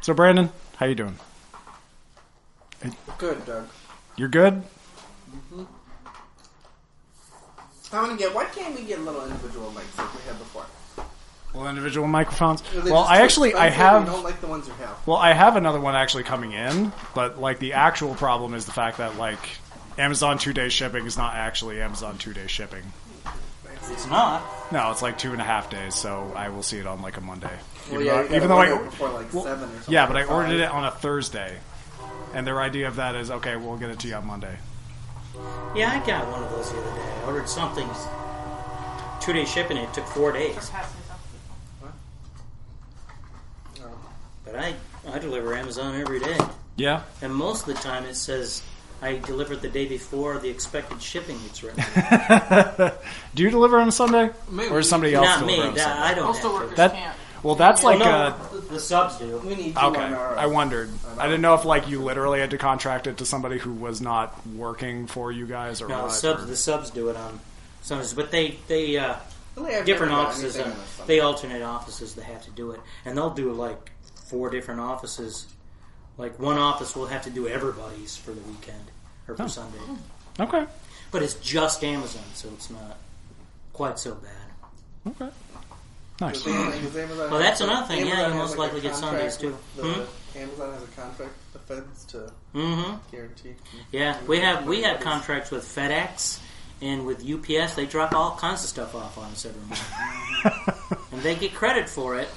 So, Brandon, how you doing? Good, Doug. You're good? Mm-hmm. Why can't we get little individual mics like we had before? Well, individual microphones. Well, I have. You don't like the ones you have. Well, I have another one actually coming in, but like the actual problem is the fact that like Amazon 2-day shipping is not actually Amazon 2-day shipping. It's not. No, it's like 2.5 days, so I will see it on like a Monday. Well, even though I before like 7 or something. Yeah, but I ordered it on a Thursday, and their idea of that is okay, we'll get it to you on Monday. Yeah, I got one of those the other day. I ordered something 2-day shipping. It took 4 days. But I deliver Amazon every day. Yeah. And most of the time it says I delivered the day before the expected shipping gets ready. Do you deliver on a Sunday? Maybe. Or is somebody else Not deliver me. on a Sunday? I don't Postal have workers to. can't. Well, that's like... the subs do. We need two okay, on our... I wondered. I didn't know if like you literally had to contract it to somebody who was not working for you guys or No, what. the subs do it on Sundays. But they I've different never done offices, anything on a Sunday. they alternate offices that have to do it. And they'll do like 4 different offices. Like one office will have to do everybody's for the weekend or for Sunday. Okay. But it's just Amazon, so it's not quite so bad. Okay. Nice. Well, that's another thing. Yeah, you most likely get Sundays too. Amazon has a contract with the feds to guarantee. Yeah, we have contracts with FedEx and with UPS. They drop all kinds of stuff off on us every month, and they get credit for it,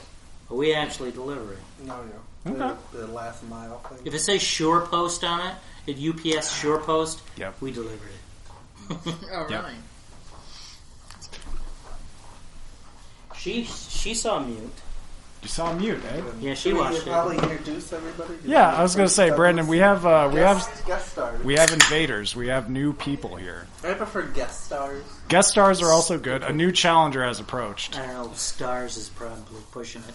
but we actually deliver it. No. Okay. The last mile thing. If it says Sure Post on it, at UPS Sure Post, we deliver it. Oh, really? Yep. She saw Mute. You saw Mute, eh? Yeah, she Should watched we it. probably introduce everybody? Yeah, I was going to say, Brandon, we have guest stars. we have invaders. We have new people here. I prefer guest stars. Guest stars are also good. A new challenger has approached. I don't know. Stars is probably pushing it.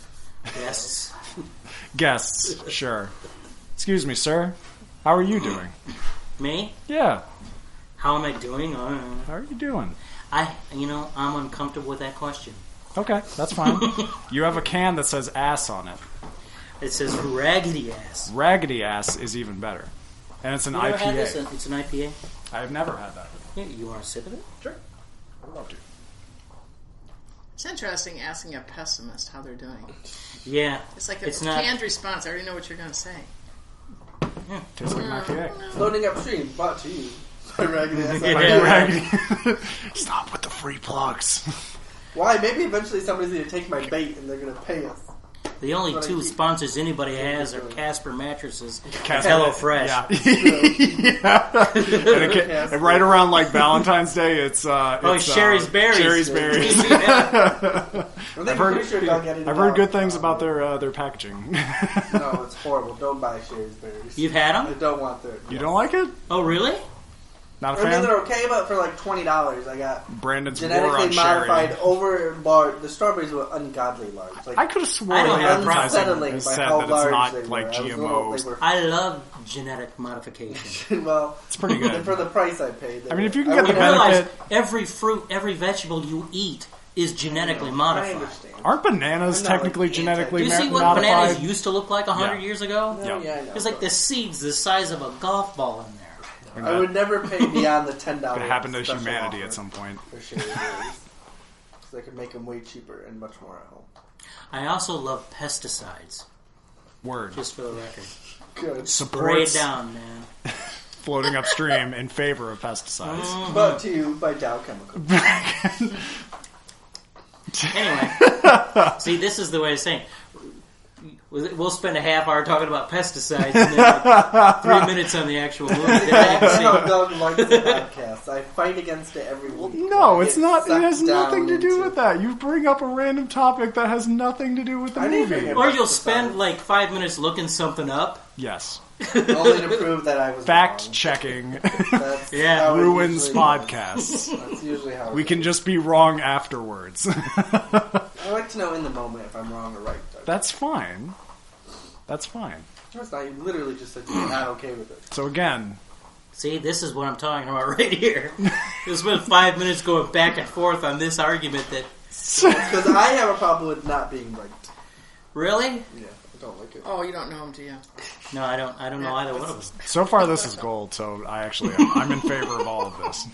Guests. Guests, sure. Excuse me, sir. How are you doing? Me? Yeah. How am I doing? I don't know. How are you doing? I'm uncomfortable with that question. Okay, that's fine. You have a can that says ass on it. It says raggedy ass. Raggedy ass is even better. And it's an You ever had this? IPA. It's an IPA. I've never had that. Yeah, you want a sip of it? Sure. I'd love to. It's interesting asking a pessimist how they're doing. Yeah. It's like a It's not- canned response. I already know what you're going to say. Tastes like an IPA. Loading upstream, brought to you by Raggedy Ass. Yeah. Raggedy. Stop with the free plugs. Why? Maybe eventually somebody's going to take my bait and they're going to pay us. The only two sponsors anybody has are Casper Mattresses and Casper. HelloFresh. Yeah. And right around like Valentine's Day, it's Sherry's Berries. Sherry's Berries. I've heard good things about their packaging. No, it's horrible. Don't buy Sherry's Berries. You've had I them? don't want their... You don't like it? Oh, really? Not a I mean, fan? they're okay, but for like $20, I got Brandon's war genetically on Sherry. modified over large. The strawberries were ungodly large. Like, I could have sworn I don't the have a advertising unsettling has by said how that it's large not they were. like I was a little- GMOs. they were- I love genetic modification. Well, It's pretty good. and for the price I paid. I mean, if you can I get the wouldn't- Realize benefit... every fruit, every vegetable you eat is genetically I modified. understand. Aren't bananas I'm not, like, technically genetically Do you see what modified? bananas used to look like 100 Yeah. years ago? No, yeah, I know. It's like the seeds the size of a golf ball in there. I would never pay beyond the $10. Could happen to special humanity offer at some point. for Sherry's Berries. Because I could make them way cheaper and much more at home. I also love pesticides, Word. just for the record. Good. Spray it Supports down, man. floating upstream in favor of pesticides. Brought to you by Dow Chemical. Anyway, see, this is the way of saying we'll spend a half hour talking about pesticides and then like 3 minutes on the actual movie. That I haven't That's how seen. Doug likes the podcast. I fight against it every week. No, I it's get not. It sucked has nothing to down do into- with that. You bring up a random topic that has nothing to do with the I didn't movie. bring it Or up. you'll spend like 5 minutes looking something up. Yes. Only to prove that I was Fact wrong. checking That's Yeah. how it ruins usually podcasts. goes. That's usually how it We can goes. just be wrong afterwards. I like to know in the moment if I'm wrong or right. Doug. That's fine. That's fine. That's not. You literally just said you're not okay with it. So again, See, this is what I'm talking about right here. We spent 5 minutes going back and forth on this argument that Because I have a problem with not being right. really. Yeah. I don't like it. Oh, you don't know him, do you? No, I don't know either one of them. So far, this is gold. So I'm in favor of all of this.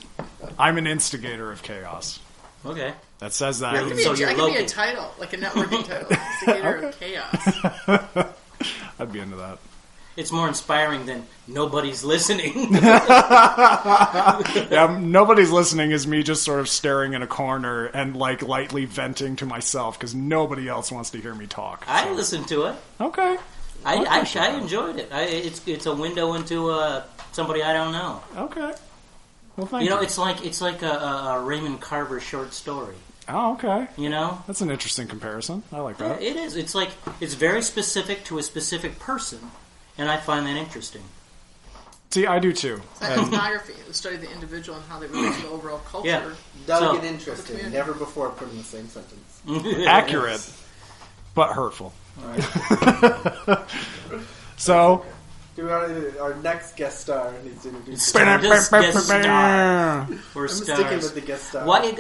I'm an instigator of chaos. Okay. That says that. Yeah, That So could you're be Loki. a title, like a networking title. Instigator of Chaos. I'd be into that. It's more inspiring than nobody's listening. Yeah, nobody's listening is me just sort of staring in a corner and like lightly venting to myself because nobody else wants to hear me talk. I listened to it. Okay. I enjoyed it. It's a window into somebody I don't know. Okay. Well, thank you. You know, it's like a Raymond Carver short story. Oh, okay. You know, That's an interesting comparison. I like that. it is. It's like it's very specific to a specific person, and I find that interesting. See, I do too. It's like ethnography. It study the individual and how they relate to the overall culture. Yeah. Dug So- and interesting. Never before put in the same sentence. Accurate, but hurtful. So, Do we want to, our next guest star needs to introduce Star. himself. This guest star. We're I'm sticking with stars. the guest star. Why?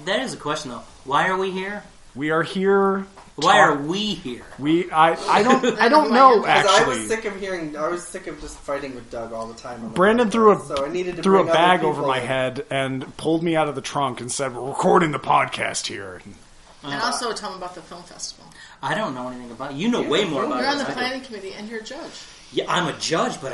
That is a question though. Why are we here? we are here. Why are we here? I don't know Because I was actually. sick of just fighting with Doug all the time. on the Brandon podcast, so I needed to threw a bring other bag people over my in. head and pulled me out of the trunk and said, "We're recording the podcast here." And also tell them about the film festival. I don't know anything about it. You know way more about You're it. on the than I do. planning committee and you're a judge. Yeah, I'm a judge, but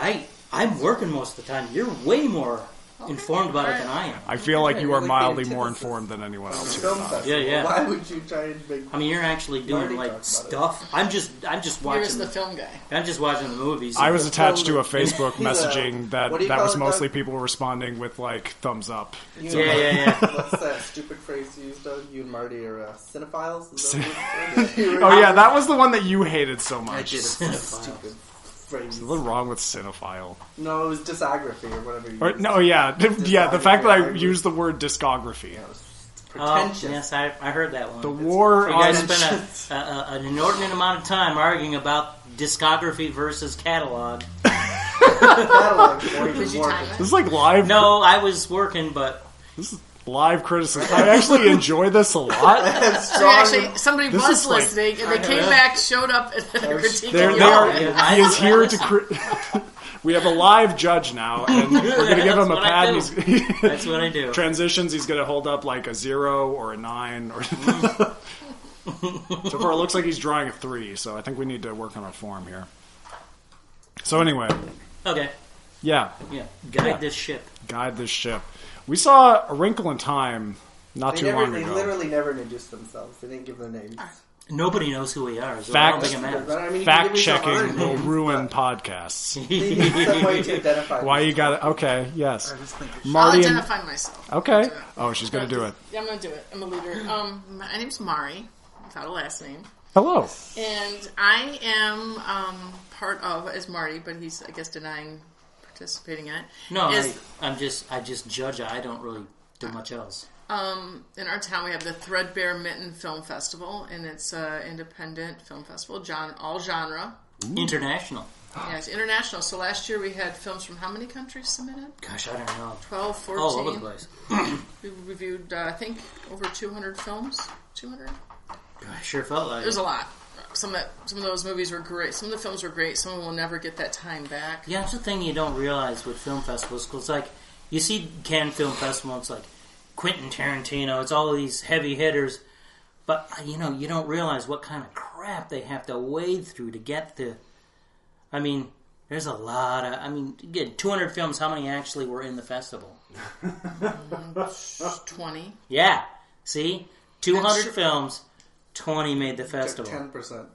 I'm working most of the time. You're way more informed about it than I am. I feel like you are Like the mildly more antithesis informed than anyone else Film here. festival. Yeah. Why would you try and make? I mean, you're actually doing Marty like talks about stuff. I'm just Here's watching. the film guy. I'm just watching the movies. I was attached to a He's Facebook a- messaging that what do you that call was it, mostly Doug? people responding with like thumbs up. You Yeah. What's that stupid phrase you used, Doug? You and Marty are cinephiles? Is that what it was? Oh yeah, that was the one that you hated so I much. did a There's stupid phrase. a little wrong with cinephile. No, it was discography or whatever you Or, used. no, yeah, yeah. The fact that I Discography. used the word discography. Yeah, it was Oh, pretentious. yes, I heard that one. The war You guys on spent an inordinate amount of time arguing about discography versus catalog. Catalog before you Did you work time it. it? this is like live. No, I was working, but This is live criticism. I actually enjoy this a lot. So actually, somebody This was is like- listening, and they came back, showed up, and critiquing They you. are. Yeah, He is I here to. listen. We have a live judge now, and we're going to give him a That's what pad. I And do. he's, That's what I do. transitions. He's going to hold up like a 0 or a 9, or. So far, it looks like he's drawing a 3. So I think we need to work on our form here. So anyway, Okay, yeah, yeah. Guide Yeah. this ship. guide this ship. We saw A Wrinkle in Time not too long They ago. literally never introduced themselves. They didn't give their names. Nobody knows who we are, so I Fact- don't think it matters. But I mean, you can Fact give me some other checking will names, ruin but podcasts. They need some way to identify. Why you themselves. got it? Okay, yes. I just think I'll Marty and identify myself. okay. Oh, she's going to do it. Yeah, I'm going to do it. I'm a leader. My name's Mari, without a last name. Hello. And I am part of, as Marty, but he's, I guess, denying participating in it. No, Is- I just judge. I don't really do much else. In our town, we have the Threadbare Mitten Film Festival, and it's an independent film festival, all genre. International. Yeah, it's international. So last year we had films from how many countries submitted? Gosh, I don't know. 12, 14. All over the place. We reviewed, I think, over 200 films. 200? I sure felt like There's it. a lot. Some of those movies were great. Some of the films were great. Some of them will never get that time back. Yeah, that's the thing you don't realize with film festivals. Because, like, you see Cannes Film Festival, it's like Quentin Tarantino, it's all of these heavy hitters. But, you know, you don't realize what kind of crap they have to wade through to get the... I mean, there's a lot of... I mean, again, 200 films, how many actually were in the festival? 20. Yeah. See? 200 That's true. films, 20 made the festival. 10%.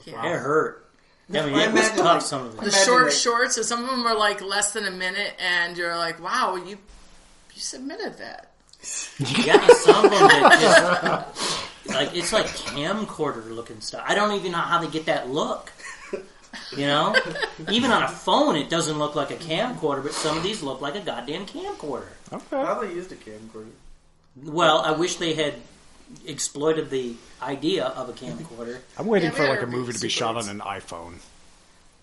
Yeah. It hurt. I mean, I it was imagine, tough, like, some of The it. Imagine, short like- shorts, and some of them are like less than a minute, and you're like, wow, you submitted that. Yeah, some of them that just... Like, it's like camcorder looking stuff. I don't even know how they get that look. You know? Even on a phone, it doesn't look like a camcorder, but some of these look like a goddamn camcorder. Okay. Probably used a camcorder. Well, I wish they had exploited the idea of a camcorder. I'm waiting Yeah, for we like are a movie to be super shot on easy. an iPhone.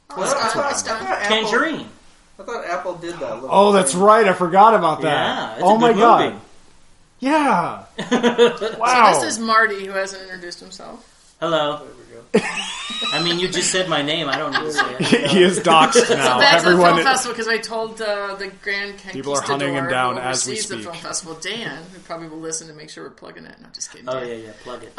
I Tangerine. thought Apple did that. little Oh, that's thing. right. I forgot about that. Yeah, it's oh a my good god. movie. Yeah. Wow. So this is Marty, who hasn't introduced himself. Hello. There we go. I mean, you just said my name. I don't need to say it. He is doxxed now. So back to the Everyone, film festival, because I told the Grand Conquistador People are hunting him down who as we oversees the speak. film festival, Dan, who probably will listen to make sure we're plugging it. No, just kidding. Oh, Dan. yeah, plug it.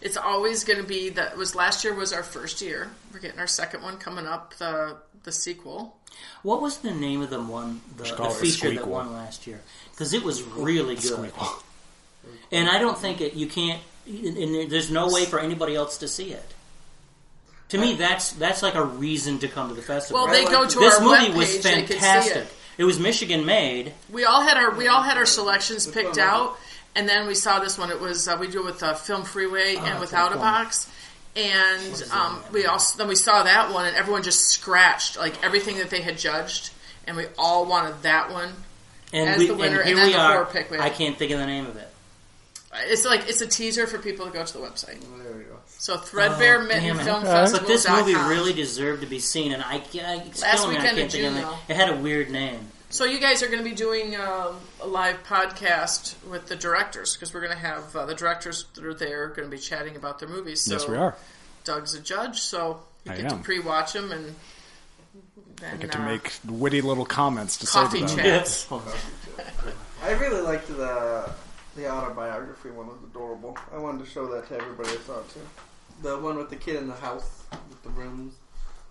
It's always going to be that. Was last year was our first year. We're getting our second one coming up. The sequel. What was the name of the one, the call it feature that Squeakquel. won last year? Because it was really good. Squeakquel. And I don't think you can't, and there's no way for anybody else to see it. To me, that's like a reason to come to the festival. Well, they go to This our movie webpage. was They could see fantastic. it. It was Michigan made. We all had our selections picked out, and then we saw this one. It was we do it with Film Freeway and Without a Box, and we saw that one, and everyone just scratched like everything that they had judged, and we all wanted that one as the winner. And here then we the are. horror pick. I can't think of the name of it. It's a teaser for people to go to the website. There we go. So Threadbare Mitten Damn it. Film But Festival. this movie really deserved to be seen, and I still Last I weekend can't in think of June, it. though. It had a weird name. So you guys are going to be doing a live podcast with the directors, because we're going to have the directors that are there going to be chatting about their movies. So Yes, we are. Doug's a judge, so you I get to am. pre-watch them and I get to make witty little comments to coffee say to them. chats. I really liked the autobiography one. Was adorable. I wanted to show that to everybody I saw it too. The one with the kid in the house with the rooms.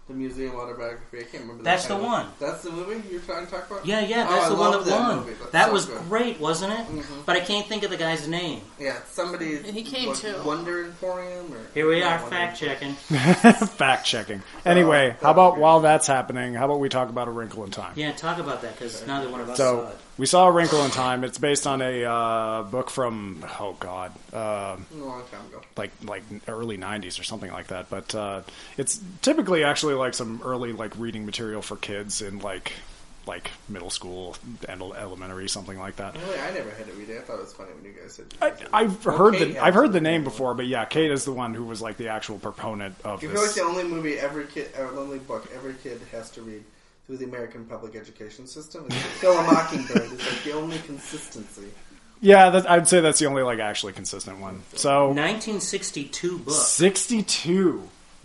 The museum autobiography. I can't remember. That's the the title. one. That's the movie you're trying to talk about? Yeah, Oh, that's I the one love that won. movie. That's That so was good. great, wasn't it? Mhm. But I can't think of the guy's name. Yeah, somebody. And he came too. Wonder Emporium? Or, Here we not are, Wonder fact Emporium. checking. Fact checking. Anyway, how about while that's happening, how about we talk about A Wrinkle in Time? Yeah, talk about that, because neither one of us saw So it. we saw A Wrinkle in Time. It's based on a book from A long time ago. like early '90s or something like that. But it's typically actually like some early like reading material for kids in like middle school and elementary, something like that. Really, I never had to read it. I thought it was funny when you guys said. I've heard the name before, but yeah, Kate is the one who was like the actual proponent of You feel like this. the only movie the only book every kid has to read through the American public education system is Kill a Mockingbird. It's like the only consistency. Yeah, I'd say that's the only like actually consistent one. So 1962 book. 62.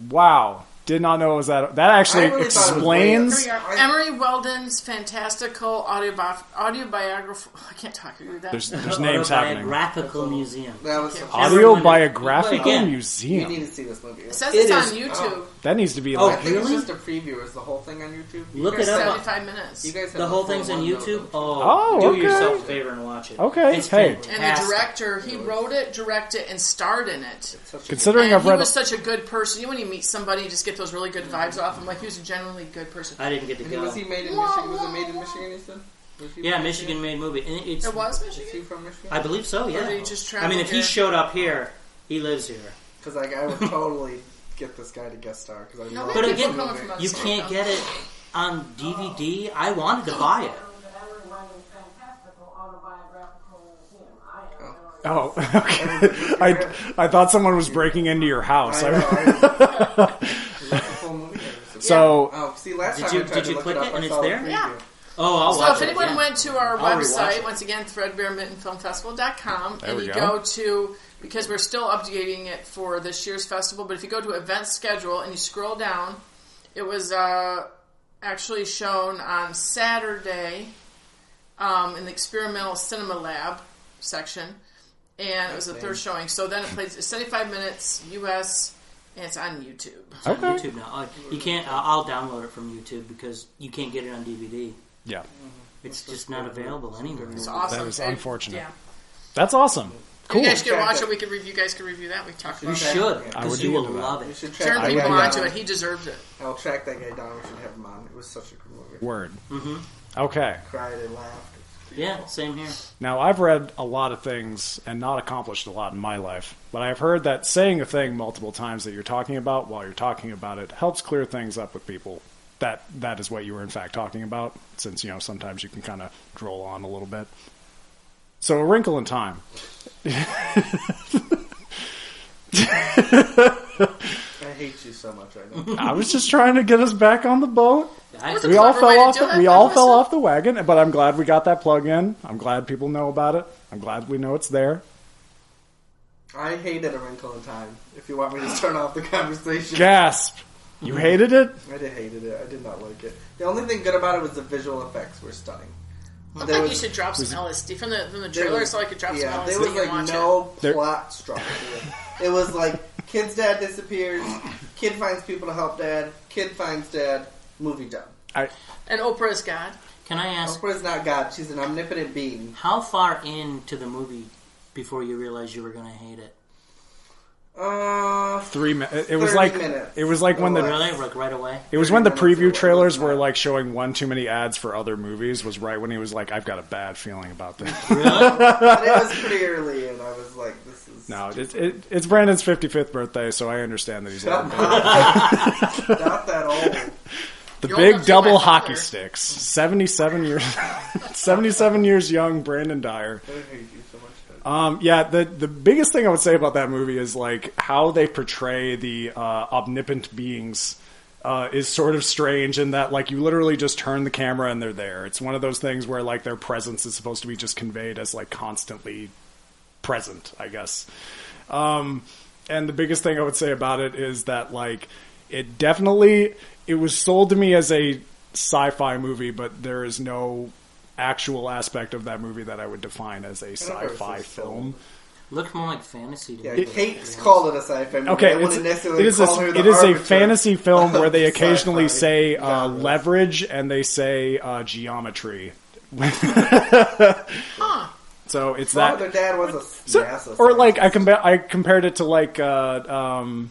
Wow. Did not know it was that. That actually I really thought it was way explains. up there. Emery Weldon's fantastical autobiography. I can't talk. Read that. There's names happening. Autobiographical museum. That was Autobiographical Again, You museum. need to see this movie. It says It it's on is- YouTube. That needs to be Oh, I like. think really? it's just a preview. Is the whole thing on YouTube? You Look guys it up. have- 75 minutes. You guys have The whole full thing's on one, YouTube. though. Oh, do okay. yourself a favor and watch it. Okay, It's hey. fantastic. And the director, he wrote it, directed it, and starred in it. It's such a Considering And I've he read. was such a good person. You know when you meet somebody, you just get those really good vibes off him. Like he was a genuinely good person. I didn't get to good- go. Was he made in Michigan? Was it made in Michigan? You said? Was he Yeah, from Michigan made movie. And it's, It was Is he Michigan? from Michigan? I believe so, Or yeah. did he just I travel mean, if he here? showed up here, he lives here. Because I would totally get this guy to guest star. Because I No, love we But have this people again, coming from movie. out you of state, can't though. get it on DVD. I wanted to buy it. Oh, okay. I thought someone was breaking into your house. I know. Is that the full movie? So Oh, see, last Did time you- I tried did to you look click it up, it and I it's saw the there? preview. Yeah. Oh, I'll So watch if it. anyone yeah. went to our I'll rewatch website, it. once again, threadbaremittenfilmfestival.com, There and we you go. go to, because we're still updating it for this year's festival, but if you go to event schedule and you scroll down, it was actually shown on Saturday in the experimental cinema lab section, and it was the third showing. So then it plays 75 minutes US, and it's on YouTube. It's on Okay. YouTube now. You can't. I'll download it from YouTube because you can't get it on DVD. yeah, It's just not available anywhere. It's awesome. That is unfortunate. Yeah. That's awesome. Cool. You guys can watch it. You guys can review that. We talked You about that. should, I would because be you will into that. love We it. should Turn track that people guy onto down. it. He deserves it. I'll track that guy down. We should have him on. It was such a good movie. Word. Mm-hmm. Okay. Cried and laughed. Yeah, same here. Now, I've read a lot of things and not accomplished a lot in my life, but I've heard that saying a thing multiple times that you're talking about while you're talking about it helps clear things up with people. That is what you were in fact talking about, since, sometimes you can kind of droll on a little bit. So, A Wrinkle in Time. I hate you so much right now. I was just trying to get us back on the boat. What's We all clever fell way to off. do it. We all Listen. fell off the wagon, but I'm glad we got that plug in. I'm glad people know about it. I'm glad we know it's there. I hated A Wrinkle in Time. If you want me to turn off the conversation. Gasp! You hated it? I hated it. I did not like it. The only thing good about it was the visual effects were stunning. I think you should drop some LSD from the trailer so I could drop some LSD there was and watch no plot structure. It was like, kid's dad disappears, kid finds people to help dad, kid finds dad, movie done. And Oprah is God. Can I ask? Oprah is not God. She's an omnipotent being. How far into the movie before you realized you were going to hate it? 3 minutes. It was like minutes. It was like when the really like right away. It was when the preview trailers were like showing one too many ads for other movies. Was right when he was like, "I've got a bad feeling about this." Really? But it was pretty early, and I was like, "This is No, it's Brandon's 55th birthday, so I understand that he's not that old." The You're big old double enough to hockey matter. sticks. 77 years, 77 years young, Brandon Dyer. I hate you so much. Yeah, the biggest thing I would say about that movie is like how they portray the omnipotent beings is sort of strange in that like you literally just turn the camera and they're there. It's one of those things where like their presence is supposed to be just conveyed as like constantly present, I guess. And the biggest thing I would say about it is that like it was sold to me as a sci-fi movie, but there is no actual aspect of that movie that I would define as a sci-fi film. Looked more like fantasy to Yeah, me. Kate's called it a sci-fi movie. Okay, I wouldn't necessarily it is call her the a arbiter fantasy film where they of occasionally sci-fi say genres. leverage and they say geometry. So it's Well, that. their dad was a NASA Or like I scientist. compared it to like I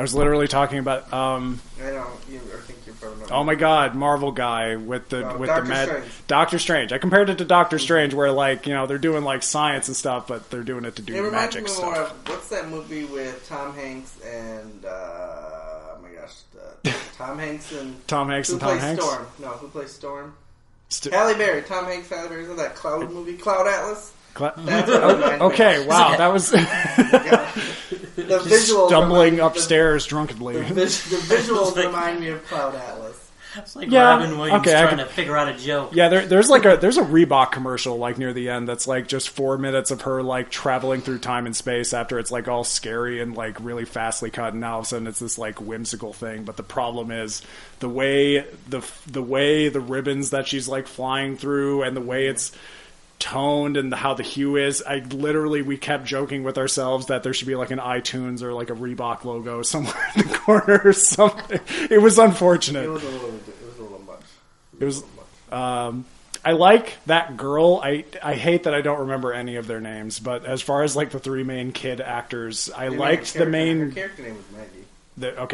was literally talking about I think you're probably not. oh my god, Marvel guy with the Doctor med Strange. Doctor Strange. I compared it to Doctor Strange where like, you know, they're doing like science and stuff, but they're doing it to do It reminds magic me more stuff. of, what's that movie with Tom Hanks and oh my gosh, Tom Hanks and Tom Hanks who and Tom plays Hanks? Storm? No, who plays Storm? Halle Berry. Tom Hanks, Halle Berry. Isn't that Cloud movie? Cloud Atlas? That's what it reminded me Okay, of. wow, that was The visuals stumbling remind- upstairs drunkenly. The visuals remind me of Cloud Atlas. It's like Yeah, Robin Williams okay, I trying can- to figure out a joke. Yeah, there's a Reebok commercial like near the end that's like just 4 minutes of her like traveling through time and space after it's like all scary and like really fastly cut, and now all of a sudden it's this like whimsical thing. But the problem is the way the ribbons that she's like flying through and the way it's toned and how the hue is. We kept joking with ourselves that there should be like an iTunes or like a Reebok logo somewhere in the corner or something. It was unfortunate. It was a little much. It was. I like that girl. I hate that I don't remember any of their names, but as far as like the three main kid actors, I liked the Her main. character name was Maggie.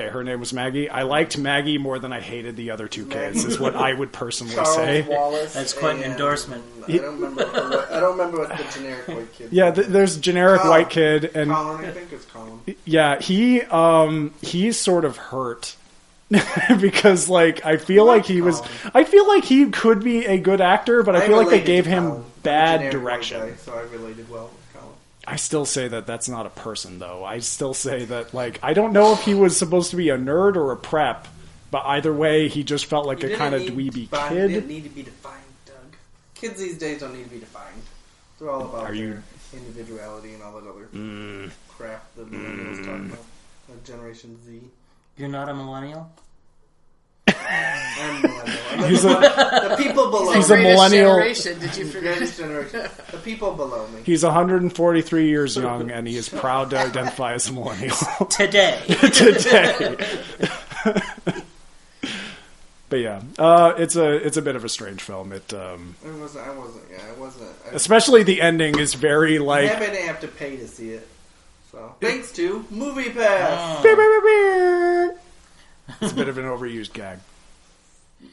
Her name was Maggie. I liked Maggie more than I hated the other two kids. Is what I would personally Charles say. Wallace. That's quite an and- endorsement. I don't remember what the generic white kid. Yeah, there's generic Colin. white kid, and Colin. I think it's Colin. yeah, he's sort of hurt. Because like I feel like he could be a good actor, but I feel like they related gave to him Colin. I'm a bad generic white direction. guy, so I related well with Colin. I still say that that's not a person, though. I still say that, like, I don't know if he was supposed to be a nerd or a prep, but either way, he just felt like a kind of dweeby He kid. didn't need to be defined, Doug. Kids these days don't need to be defined. They're all about their individuality and all that other crap that millennials talk about. Generation Z. You're not a millennial? I'm a millennial. He's the people below He's me. a Greatest millennial. Generation. Did you forget? Greatest generation. The people below me. He's 143 years young, and he is proud to identify as a millennial Today. today. But yeah, it's a bit of a strange film. It wasn't. especially the ending is very I like. didn't have to pay to see it. So thanks to Movie Pass. It's a bit of an overused gag.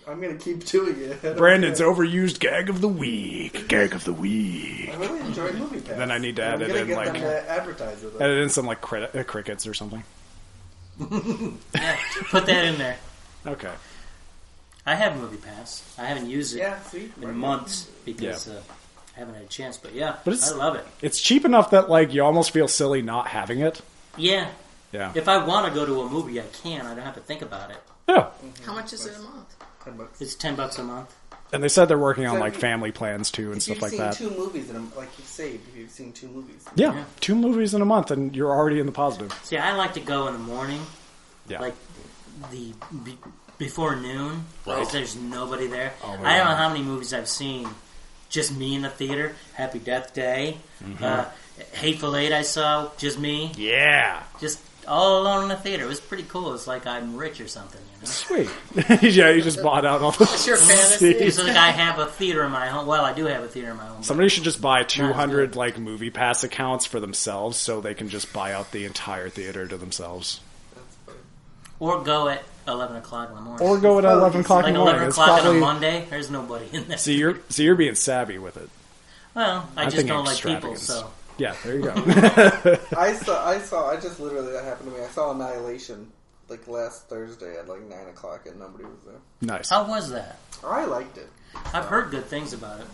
I'm gonna keep doing it. Brandon's overused gag of the week. Gag of the week. I really enjoy Movie Pass. Then I need to I'm edit gonna in, get like- them to advertise with it. Edit in some like crickets or something. Yeah, put that in there. Okay. I have Movie Pass. I haven't used it Yeah, see, in months because I haven't had a chance. But yeah, But it's- I love it. It's cheap enough that like you almost feel silly not having it. Yeah. Yeah. If I want to go to a movie, I can. I don't have to think about it. Yeah. How much is it a month? $10. It's $10 a month. And they said they're working on like family plans too and stuff like that. You've seen 2 movies in a, like you saved. You've seen 2 movies. Yeah, 2 movies in a month, and you're already in the positive. See, I like to go in the morning, like before noon, because there's nobody there. Oh, I don't know how many movies I've seen, just me in the theater. Happy Death Day, Hateful Eight. I saw just me. Yeah, just all alone in the theater. It was pretty cool. It's like I'm rich or something. You know? Sweet. Yeah, you just bought out all the. It's your fantasy. It's like I have a theater in my home. Well, I do have a theater in my home. Somebody should just buy 200 like Movie Pass accounts for themselves, so they can just buy out the entire theater to themselves. Or go at 11 o'clock in the morning. Or go at 11 o'clock in the morning. Like 11 o'clock on a Monday, there's nobody in there. See, you're being savvy with it. Well, I just don't like people, so. Yeah, there you go. I just literally, that happened to me. I saw Annihilation like last Thursday at like 9 o'clock and nobody was there. Nice. How was that? I liked it. I've heard good things about it.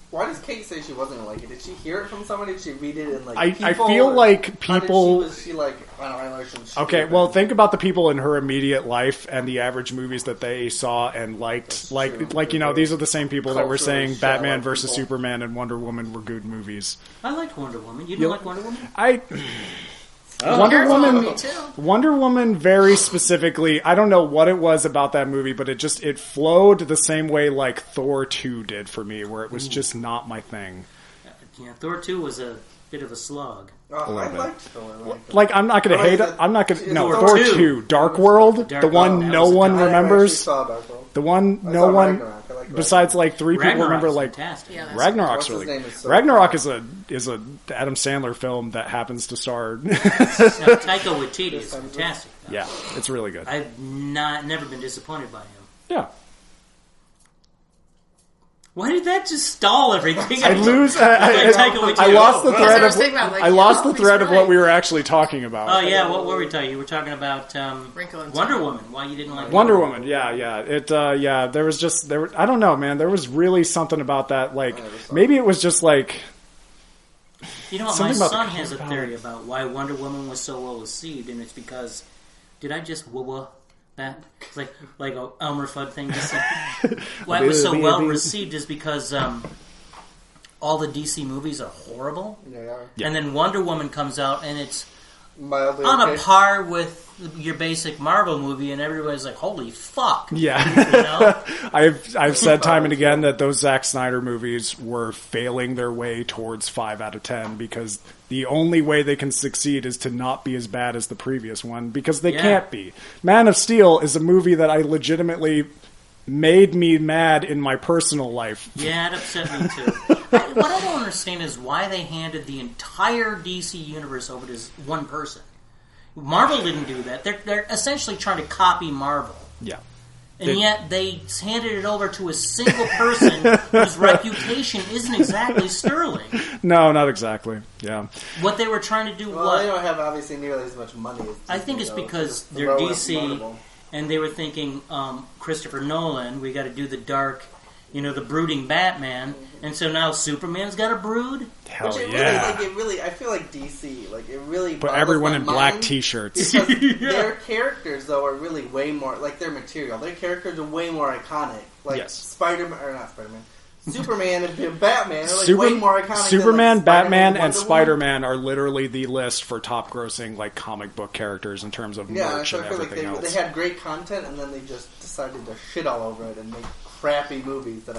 Why does Kate say she wasn't going to like it? Did she hear it from somebody? Did she read it in like I feel like people... Was she like, Annihilation? Okay, well, think about the people in her immediate life and the average movies that they saw and liked. Like you know, these are the same people that were saying Batman versus Superman and Wonder Woman were good movies. I liked Wonder Woman. You didn't like Wonder Woman? Wonder Woman very specifically, I don't know what it was about that movie, but it flowed the same way like Thor 2 did for me, where it was just not my thing. Yeah, Thor 2 was a bit of a slog. I liked Thor. Like, I'm not going to hate it. I'm not going to... No, Thor 2. Dark World, the one no one remembers. The one no one... Besides, like, 3 people remember, like... Ragnarok's really good. Ragnarok is a Adam Sandler film that happens to star... Taika Waititi is fantastic. Yeah, it's really good. I've never been disappointed by him. Yeah. Why did that just stall everything? I lost the thread of what we were actually talking about. Oh yeah, what were we talking? You were talking about Wonder Woman. Why you didn't like Wonder Woman? Yeah. There was I don't know, man. There was really something about that. Like maybe it was just like. You know what? My son has a theory about why Wonder Woman was so well received, and it's because did I just woo that? It's like a Elmer Fudd thing. Why it was so well received is because all the DC movies are horrible. Yeah. And then Wonder Woman comes out and it's mildly on a par with your basic Marvel movie, and everybody's like, "Holy fuck!" Yeah, you know? I've said time and again that those Zack Snyder movies were failing their way towards 5 out of 10 because the only way they can succeed is to not be as bad as the previous one because they can't be. Man of Steel is a movie that I legitimately made me mad in my personal life. Yeah, it upset me too. What I don't understand is why they handed the entire DC universe over to one person. Marvel didn't do that. They're essentially trying to copy Marvel. Yeah. And yet they handed it over to a single person whose reputation isn't exactly sterling. No, not exactly. Yeah. What they were trying to do they don't have obviously nearly as much money as I think it's because they're DC and they were thinking Christopher Nolan, we got to do the dark, the brooding Batman, and so now Superman's got a brood. Hell yeah! I feel like DC, it really put everyone in black T-shirts. Because their characters, though, are really way more their material. Their characters are way more iconic. Spider-Man or not Spider-Man. Superman and Batman are way more iconic. Superman, Batman, and Spider-Man are literally the list for top-grossing comic book characters in terms of merch and everything else. They had great content, and then they just decided to shit all over it and make crappy movies that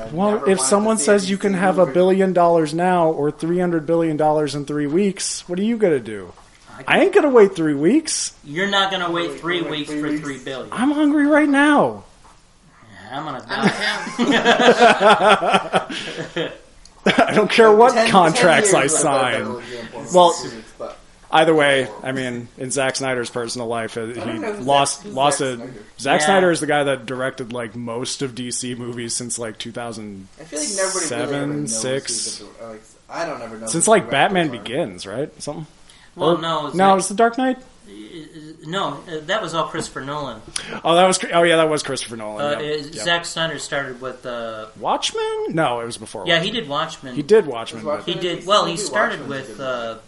if someone says you can have $1 billion now or $300 billion in 3 weeks, what are you gonna do? I ain't gonna wait 3 weeks. You're not gonna wait 3 weeks for $3 billion. I'm hungry right now. I'm gonna die. I don't care what contracts I sign. Well, either way, I mean, in Zack Snyder's personal life, he lost a... Zack Snyder is the guy that directed, most of DC movies since, 2007, I feel like nobody really 2006. I don't ever know. Since, Batman Begins, right? Something? Well, no. No, it was The Dark Knight? No, that was all Christopher Nolan. That was Christopher Nolan. Zack Snyder started with Watchmen. No, it was before. Yeah, he did Watchmen. He did Watchmen. He did. Well, he started with the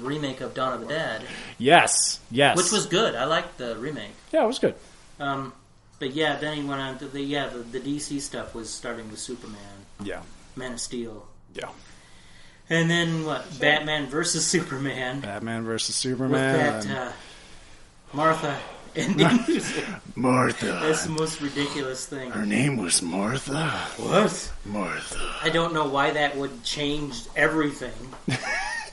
remake of Dawn of the Dead. Yes. Which was good. I liked the remake. Yeah, it was good. But But yeah, then he went on to the DC stuff was starting with Superman. Yeah. Man of Steel. Yeah. And then what? Batman versus Superman. Batman versus Superman. With that Martha ending. Martha. That's the most ridiculous thing. Her name was Martha. What? Martha. I don't know why that would change everything.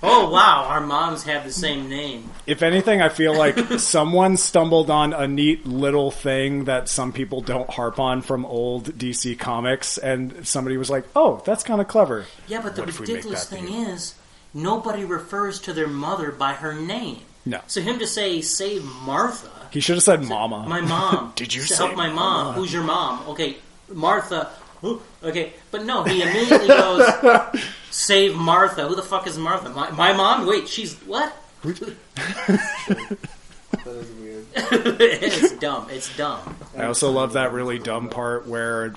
Oh, wow, our moms have the same name. If anything, I feel like someone stumbled on a neat little thing that some people don't harp on from old DC comics, and somebody was like, oh, that's kind of clever. Yeah, but the ridiculous thing is, nobody refers to their mother by her name. No. So him to say, save Martha... He should have said Mama. My mom. Did you say say help my mom? Mama? Who's your mom? Okay, Martha... Okay, but no, he immediately goes, save Martha. Who the fuck is Martha? My mom? Wait, she's what? That is weird. It's dumb. It's dumb. I also love that really dumb part where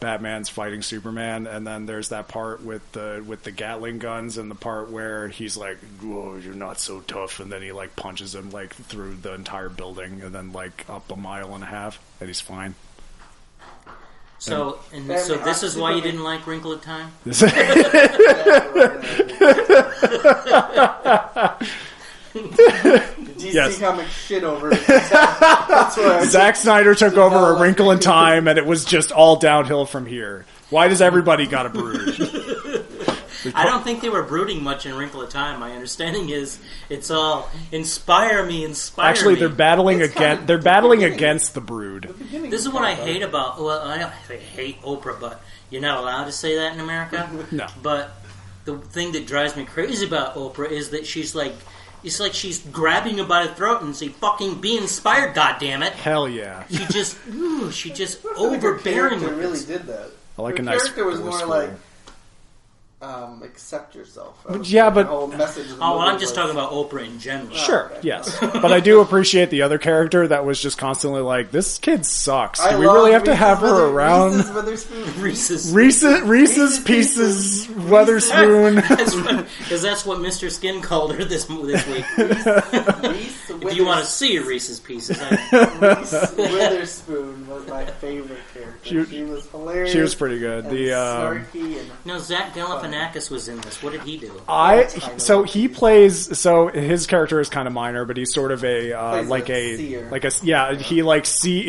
Batman's fighting Superman, and then there's that part with the Gatling guns, and the part where he's like, "Whoa, you're not so tough," and then he like punches him like through the entire building, and then like up a mile and a half, and he's fine. So this is why you didn't like Wrinkle of Time? DC Yes. Comics shit over it. That's why Zack Snyder took over A Wrinkle in Time, and it was just all downhill from here. Why does everybody got to brood? I don't think they were brooding much in Wrinkle of Time. My understanding is it's all inspire me. Actually, they're battling against. They're battling against the brood. This is what I hate about. Well, I hate Oprah, but you're not allowed to say that in America. No. But the thing that drives me crazy about Oprah is that she's like, it's like she's grabbing you by the throat and say, "Fucking be inspired, goddammit." Hell yeah. She just overbearing with really this. did that. I like her a nice character was more forceful- like accept yourself. Yeah, but the whole message of the Oh, movie I'm just was- talking about Oprah in general. Sure, okay. yes. But I do appreciate the other character that was just constantly like, this kid sucks. I Do we love really have to Reese's have her Wither- around? Reese's Witherspoon. Reese's. Reese's Pieces Weatherspoon. Because that's what Mr. Skin called her this week. Reese If you want to see a Reese's Pieces, Reese Witherspoon was my favorite character. She was hilarious. She was pretty good. And snarky and no, Zach Galifianakis was in this. What did he do? His character is kind of minor, but he's sort of he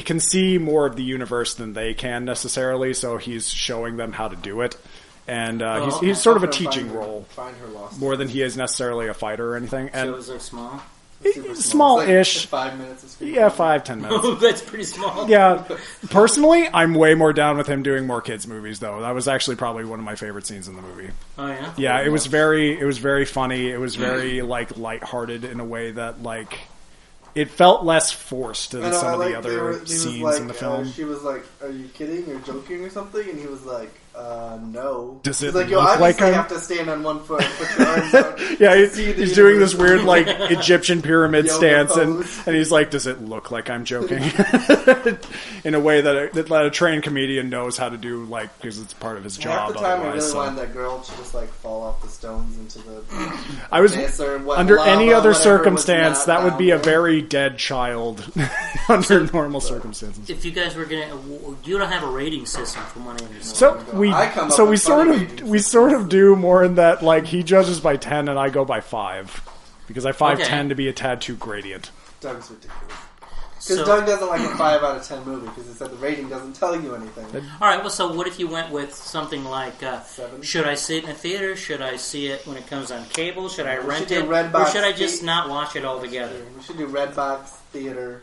can see more of the universe than they can necessarily, so he's showing them how to do it. And he's sort of a teaching role Find her lost. more than he is necessarily a fighter or anything. So And it was like small? Super small-ish. It's like 5 minutes of screen. yeah, 5-10 minutes. Oh, that's pretty small. Yeah, personally, I'm way more down with him doing more kids movies, though. That was actually probably one of my favorite scenes in the movie. Oh, yeah? Yeah, it was very funny. It was very like lighthearted in a way that like it felt less forced than some of the other scenes in the film. She was like, "Are you kidding or joking or something?" And he was like, "No." Does it He's like, look "Yo, obviously like I'm-" have to stand on one foot, and put your arms out." Yeah, to see the he's doing this universe." weird like Egyptian pyramid Yoga stance, and pose. he's like, "Does it look like I'm joking?" In a way that a trained comedian knows how to do, like because it's part of his job. Half the time, I otherwise, really so. wanted that girl to just like fall off the stones into the. I was abyss or what, under lava, any other whatever was circumstance not that would be a down there. very dead child under normal circumstances. If you guys were going to... You don't have a rating system from what I understand. So we I come up so we with sort funny of ratings. we sort of do more in that like he judges by 10 and I go by 5 because I find Okay. 10 to be a tad too gradient. Doug's ridiculous. Because So- Doug doesn't like a 5 out of 10 movie because he said the rating doesn't tell you anything. All right, well, so what if you went with something like, 7? should I see it in a theater? Should I see it when it comes on cable? Should I We rent should do it? Redbox Or should I just thea- not watch it altogether? We should do Redbox Theater.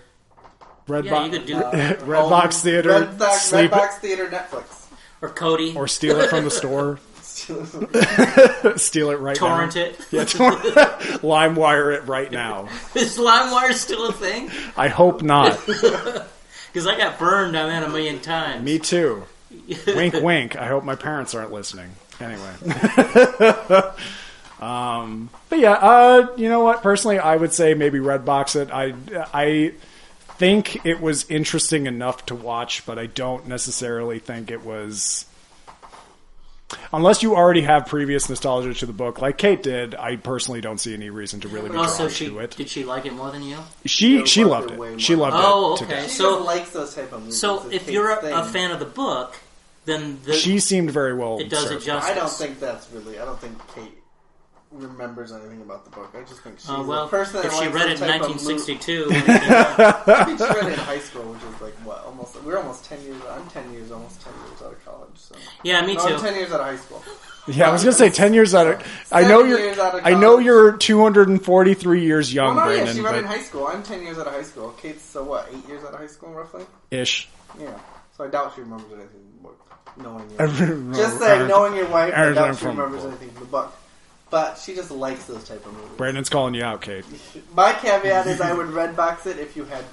Yeah, you could do Redbox Theater, sleep Redbox Theater, Netflix. Or Cody. or steal it from the store, steal it right Torrent now. it. Yeah, LimeWire it right now. Is LimeWire still a thing? I hope not. Because I got burned on that a million times. Me too. Wink, wink. I hope my parents aren't listening. Anyway. But yeah, you know what? Personally, I would say maybe Redbox it. I think it was interesting enough to watch, but I don't necessarily think it was Unless you already have previous nostalgia to the book, like Kate did, I personally don't see any reason to really be drawn to it. Did she like it more than you? She loved it. She loved it. Oh, to okay. death. She just likes those type of movies. So if you're a fan of the book, then she seemed very well. It does it justice. I don't think that's really. I don't think Kate remembers anything about the book. I just think she's well, a person that if she likes read it in those type of 1962, I think she read it in high school, which is like what? We're almost 10 years. I'm 10 years, almost 10 years out of college. So. Yeah, me too. I'm 10 years out of high school. Yeah, I was gonna say 10 years out of. I know you're 243 years young, Well, no, Brandon. yeah, she read it in high school. I'm 10 years out of high school. Kate's 8 years out of high school, roughly. Ish. Yeah. So I doubt she remembers anything from the book. Just saying, knowing your wife, I doubt she remembers anything from the book. But she just likes those type of movies. Brandon's calling you out, Kate. My caveat is I would redbox it if you had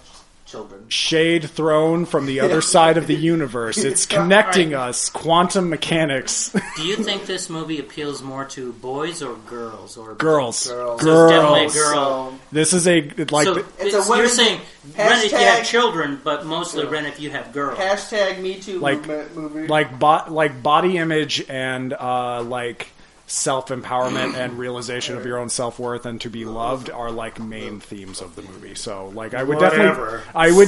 children. Shade thrown from the other side of the universe. It's connecting us. Quantum mechanics. Do you think this movie appeals more to boys or girls? Or Girls. So it's definitely a girl. So, This is a like. So you're saying rent if you have children, but mostly rent if you have girls. Hashtag Me Too Like- movie. like body image and like self-empowerment and realization of your own self-worth and to be loved are like main themes of the movie. So like I would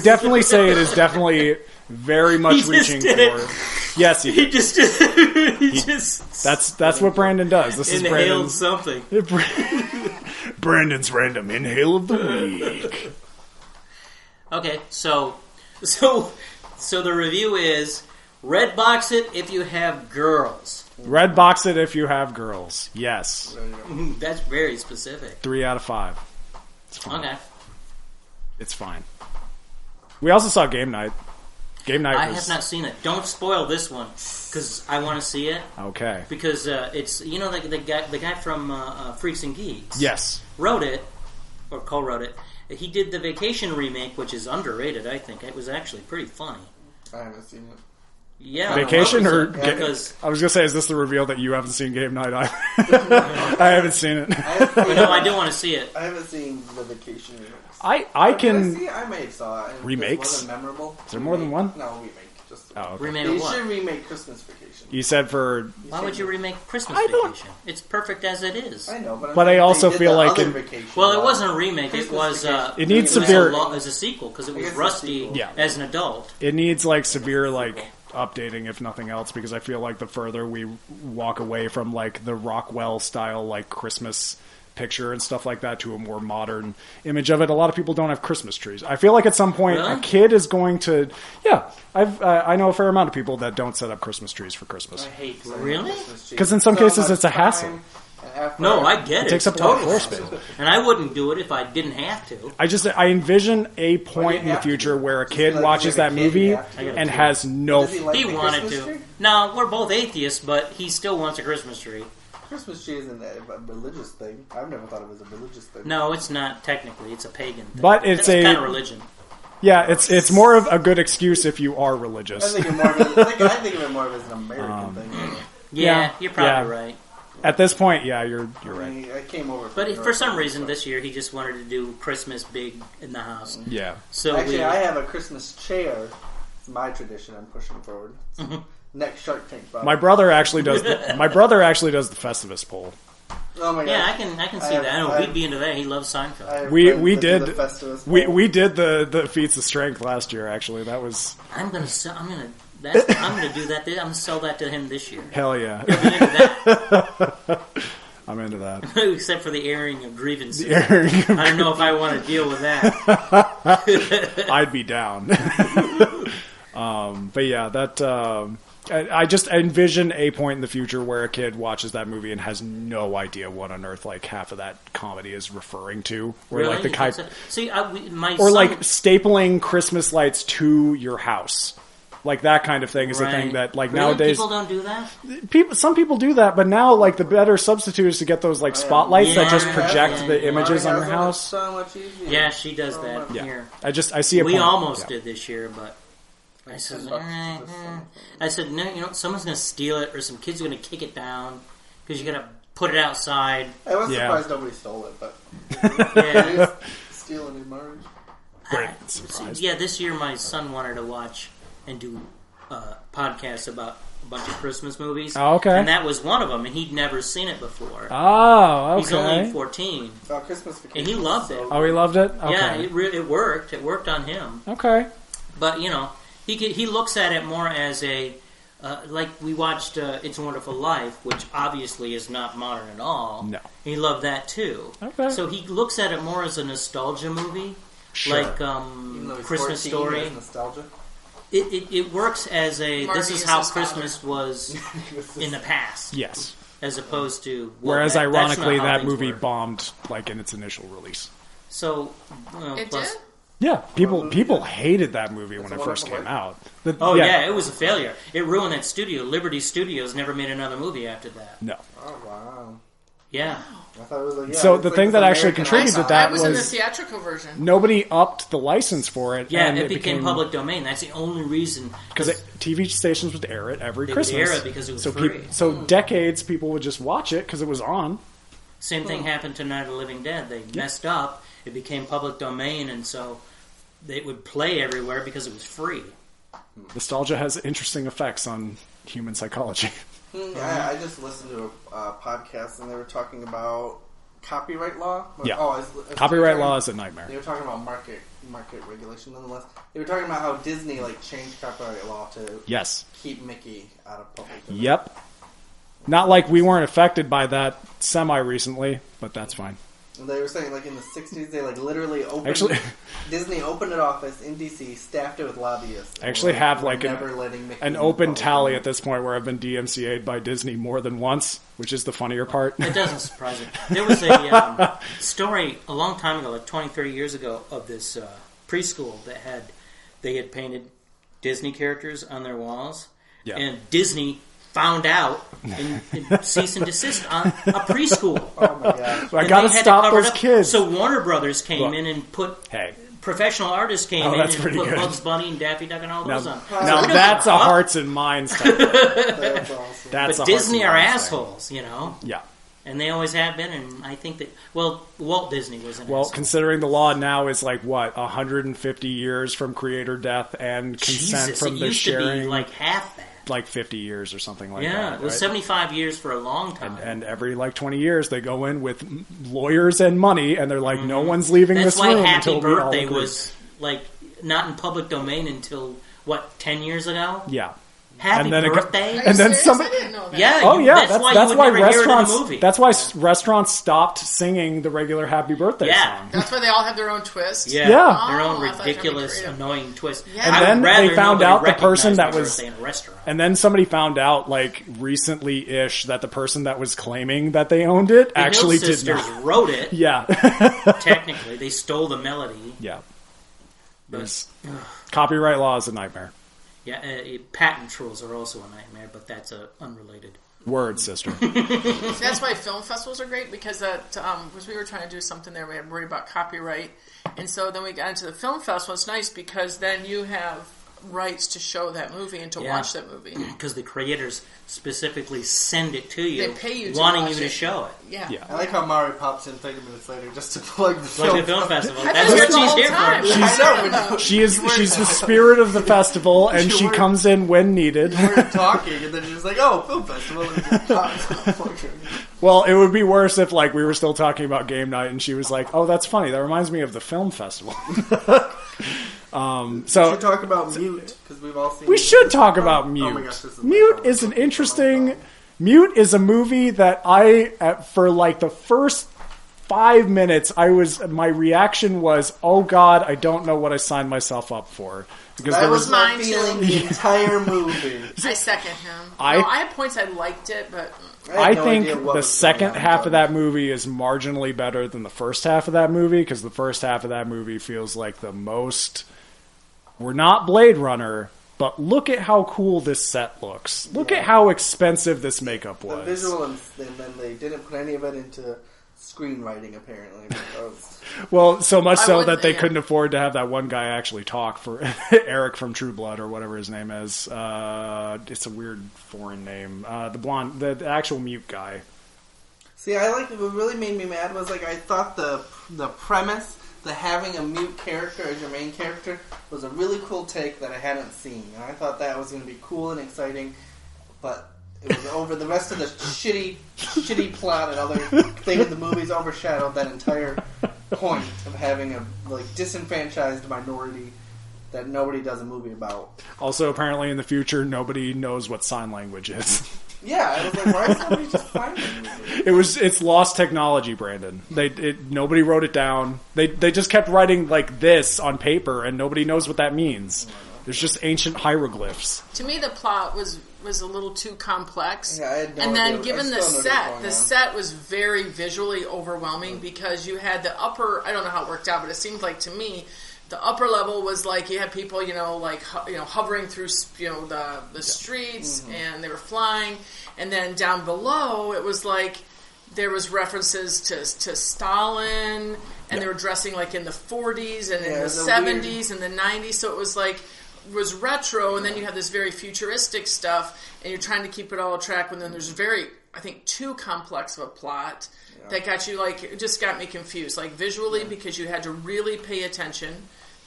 definitely say it is definitely very much He reaching just did for. Yes, He just that's what Brandon does. This is inhaled Brandon's something. Brandon's random inhale of the week. Okay, so the review is Redbox it if you have girls. Red box it if you have girls. Yes. That's very specific. 3 out of 5. It's fine. Okay. It's fine. We also saw Game Night. Game Night I was... have not seen it. Don't spoil this one because I want to see it. Okay. Because it's the guy from Freaks and Geeks. Yes. Wrote it or co-wrote it. He did the Vacation remake, which is underrated. I think it was actually pretty funny. I haven't seen it. Yeah, Vacation or because I was gonna say, is this the reveal that you haven't seen Game Night? I haven't seen it. no, I do want to see it. I haven't seen the Vacation remix. I can. I may have saw it. Remakes? It wasn't memorable. Is there more than one? No, remake. Just okay. Remake They of what? should remake Christmas Vacation. You said for. Why would you remake Christmas I don't- Vacation? It's perfect as it is. I know, But I also they did feel the like other in- Vacation Well, it one. wasn't a remake. Christmas It was. Vacation. It needs was severe- as a sequel because it was guess it's a Rusty sequel. Yeah. as an adult. It needs like severe like updating, if nothing else, because I feel like the further we walk away from like the Rockwell style like Christmas picture and stuff like that to a more modern image of it, a lot of people don't have Christmas trees. I feel like at some point Really? a kid is going to. Yeah, I know a fair amount of people that don't set up Christmas trees for Christmas. I hate Really? Christmas trees. 'Cause in some So cases much it's a hassle. time and effort. No, I get it. It takes up a lot of floor space. And I wouldn't do it if I didn't have to. I envision a point in the have to future do? where a Just kid like watches you have that a kid, movie you have to. and has no. Does he like He the wanted Christmas to. tree? No, we're both atheists, but he still wants a Christmas tree. Christmas tree isn't a religious thing. I've never thought it was a religious thing. No, it's not technically. It's a pagan thing. But it's a- kind of religion. Yeah, it's more of a good excuse if you are I religious. think of it more of as an American thing. Yeah, you're probably yeah. right. At this point, yeah, you're I right. mean, I came over. But from for some Europe, reason so- this year he just wanted to do Christmas big in the house. Yeah. So Actually, we, I have a Christmas chair. It's my tradition. I'm pushing forward. Mm-hmm. Next Shark Tank. Probably. My brother actually does. My brother actually does the Festivus poll. Oh my god. yeah, I can see that. I know I he'd be into that. He loves Seinfeld. We did We did the feats of strength last year. Actually, that was I'm gonna do that. I'm gonna sell that to him this year. hell yeah. He'll be into that. I'm into that. Except for the airing of grievances. I don't know if I want to deal with that. I'd be down. But yeah, that. I just envision a point in the future where a kid watches that movie and has no idea what on earth like half of that comedy is referring to, or Really? like the You kind, think so? See, my or son, like stapling Christmas lights to your house, like that kind of thing is the thing that like Really? nowadays People don't do that. some people do that, but now like the better substitute is to get those like spotlights that just Yeah, project yeah, the yeah. images on your house. So much easier. Yeah, she does that Yeah, here. I see a We point. almost Yeah. did this year, but I said, $10 to this summer. I said, no, you know, someone's going to steal it, or some kid's going to kick it down because you got to put it outside. I was Yeah. surprised nobody stole it, but Yeah, stealing in March. Brandon's surprised. yeah. This year, my son wanted to watch and do podcasts about a bunch of Christmas movies. Oh, okay. And that was one of them, and he'd never seen it before. Oh, okay. He's only 14. Christmas Vacation. And he loved it. Oh, he loved it? Okay. Yeah, it worked. It worked on him. Okay. But, he looks at it more as a... like we watched It's a Wonderful Life, which obviously is not modern at all. No. He loved that too. Okay. So he looks at it more as a nostalgia movie. Sure. Like Christmas Story. Nostalgia. It works as a... Marty this is is how his father. Christmas was in the past. Yes. As opposed to... Whereas, that's not ironically, how that things movie work. bombed, like, in its initial release. So... It plus, did? Yeah, people hated that movie when It's it a first Wonderful came out. yeah, it was a failure. It ruined that studio. Liberty Studios never made another movie after that. No. Oh, wow. Yeah. I thought it was like, So it's the like thing this that actually American contributed to Idol. that I was in the was theatrical version. nobody upped the license for it. Yeah, and it became public domain. That's the only reason. Because TV stations would air it every They would Christmas. air it because it was so free. so decades people would just watch it because it was on. Same thing happened to Night of the Living Dead. They messed up. It became public domain, and so it would play everywhere because it was free. Nostalgia has interesting effects on human psychology. Yeah, I just listened to a podcast and they were talking about copyright law. Yeah. Oh, Copyright law is a nightmare. They were talking about market regulation, nonetheless. They were talking about how Disney changed copyright law to Yes. keep Mickey out of public domain. Yep. Not like we weren't affected by that semi-recently, but that's fine. And they were saying, in the 60s, they, literally opened... Actually- Disney opened an office in D.C., staffed it with lobbyists. I actually have, never letting Mickey an in open public tally domain. at this point where I've been DMCA'd by Disney more than once, which is the funnier part. It doesn't surprise me. There was a story a long time ago, 20, 30 years ago, of this preschool that they had painted Disney characters on their walls. Yeah. And Disney found out and cease and desist on a preschool. Oh, my gosh. I And gotta they had to stop cover it those up. kids. So Warner Brothers came in and put... Hey. Professional artists came in that's and pretty put good. Bugs Bunny and Daffy Duck and all those on. Now So that's a fuck. hearts and minds type. That's awesome. That's But a Disney are hearts and minds assholes, you know? thing. Yeah. And they always have been, and I think that... Well, Walt Disney was an Well, asshole. considering the law now is 150 years from creator death and consent Jesus, from it the used sharing, to be half that. 50 years or something like that. Yeah, it was right? 75 years for a long time. And every 20 years they go in with lawyers and money, and they're like, no one's leaving That's this why room Happy until we all Birthday agree. was not in public domain until 10 years ago. Yeah. Happy And then it got- Birthday. Are you And then serious? somebody- I didn't know that. Yeah. Oh yeah, that's why that's you why would never hear it in restaurants. the movie. That's why restaurants stopped singing the regular Happy Birthday Yeah. song. That's why they all have their own twist. Yeah, Yeah. their Oh, own I thought you were trying to be ridiculous, creative. annoying twist. Yeah. And I would then rather they found nobody out the person recognize that my was- birthday in a restaurant. And then somebody found out, recently-ish, that the person that was claiming that they owned it The actually Hill did Sisters not. wrote it. Yeah. Technically, they stole the melody. Yeah. But, Copyright law is a nightmare. yeah, patent trolls are also a nightmare, but that's unrelated. Word, sister. That's why film festivals are great because because we were trying to do something there, we had worried about copyright, and so then we got into the film festival. It's nice because then you have rights to show that movie and to Yeah. watch that movie. Because the creators specifically send it to you, They pay you to wanting watch you to it. show it. Yeah. Yeah. I like how Mari pops in 30 minutes later just to plug the Like film. the film festival. I've That's been what here the she's whole here time. for. I know. She's the spirit of the festival, and she comes in when needed. We're talking, and then she's like, "Oh, film festival." And just pops. Well, it would be worse if we were still talking about game night, and she was like, "Oh, that's funny. That reminds me of the film festival." We should talk about Mute because we've all seen. We should talk about Oh Mute. my gosh, this is Mute my is an phone. interesting. Mute is a movie that for the first 5 minutes, my reaction was, "Oh God, I don't know what I signed myself up for," because That there was was. my Mine feeling too. the entire movie. I second him. I had points I liked it, but I had no think idea what the was second going on, half but- of that movie is marginally better than the first half of that movie, because the first half of that movie feels like the most. We're not Blade Runner, but look at how cool this set looks. Look at how expensive this makeup The was. visual, and then they didn't put any of it into screenwriting, apparently. Because Well, so much I so wouldn't- that they yeah. couldn't afford to have that one guy actually talk for Eric from True Blood or whatever his name is. It's a weird foreign name. The blonde, the actual mute guy. see, what really made me mad was I thought the premise, the having a mute character as your main character, was a really cool take that I hadn't seen, and I thought that was going to be cool and exciting. but it was over. The rest of the shitty plot and other thing in the movies overshadowed that entire point of having a disenfranchised minority that nobody does a movie about. Also, apparently in the future, nobody knows what sign language is. Yeah, I was like, why is somebody just finding it? It's lost technology, Brandon. Nobody wrote it down. They just kept writing like this on paper, and nobody knows what that means. There's just ancient hieroglyphs. To me, the plot was a little too complex. Yeah, I had no and then idea. given the set was very visually overwhelming because you had the upper. I don't know how it worked out, but it seemed like to me. The upper level was like you had people, hovering through, the streets, and they were flying. And then down below, it was like there was references to Stalin, and they were dressing like in the 40s and in the 70s and the 90s. So it was retro, and then you have this very futuristic stuff, and you're trying to keep it all on track. And then there's too complex of a plot. That got you, it just got me confused. Visually, because you had to really pay attention,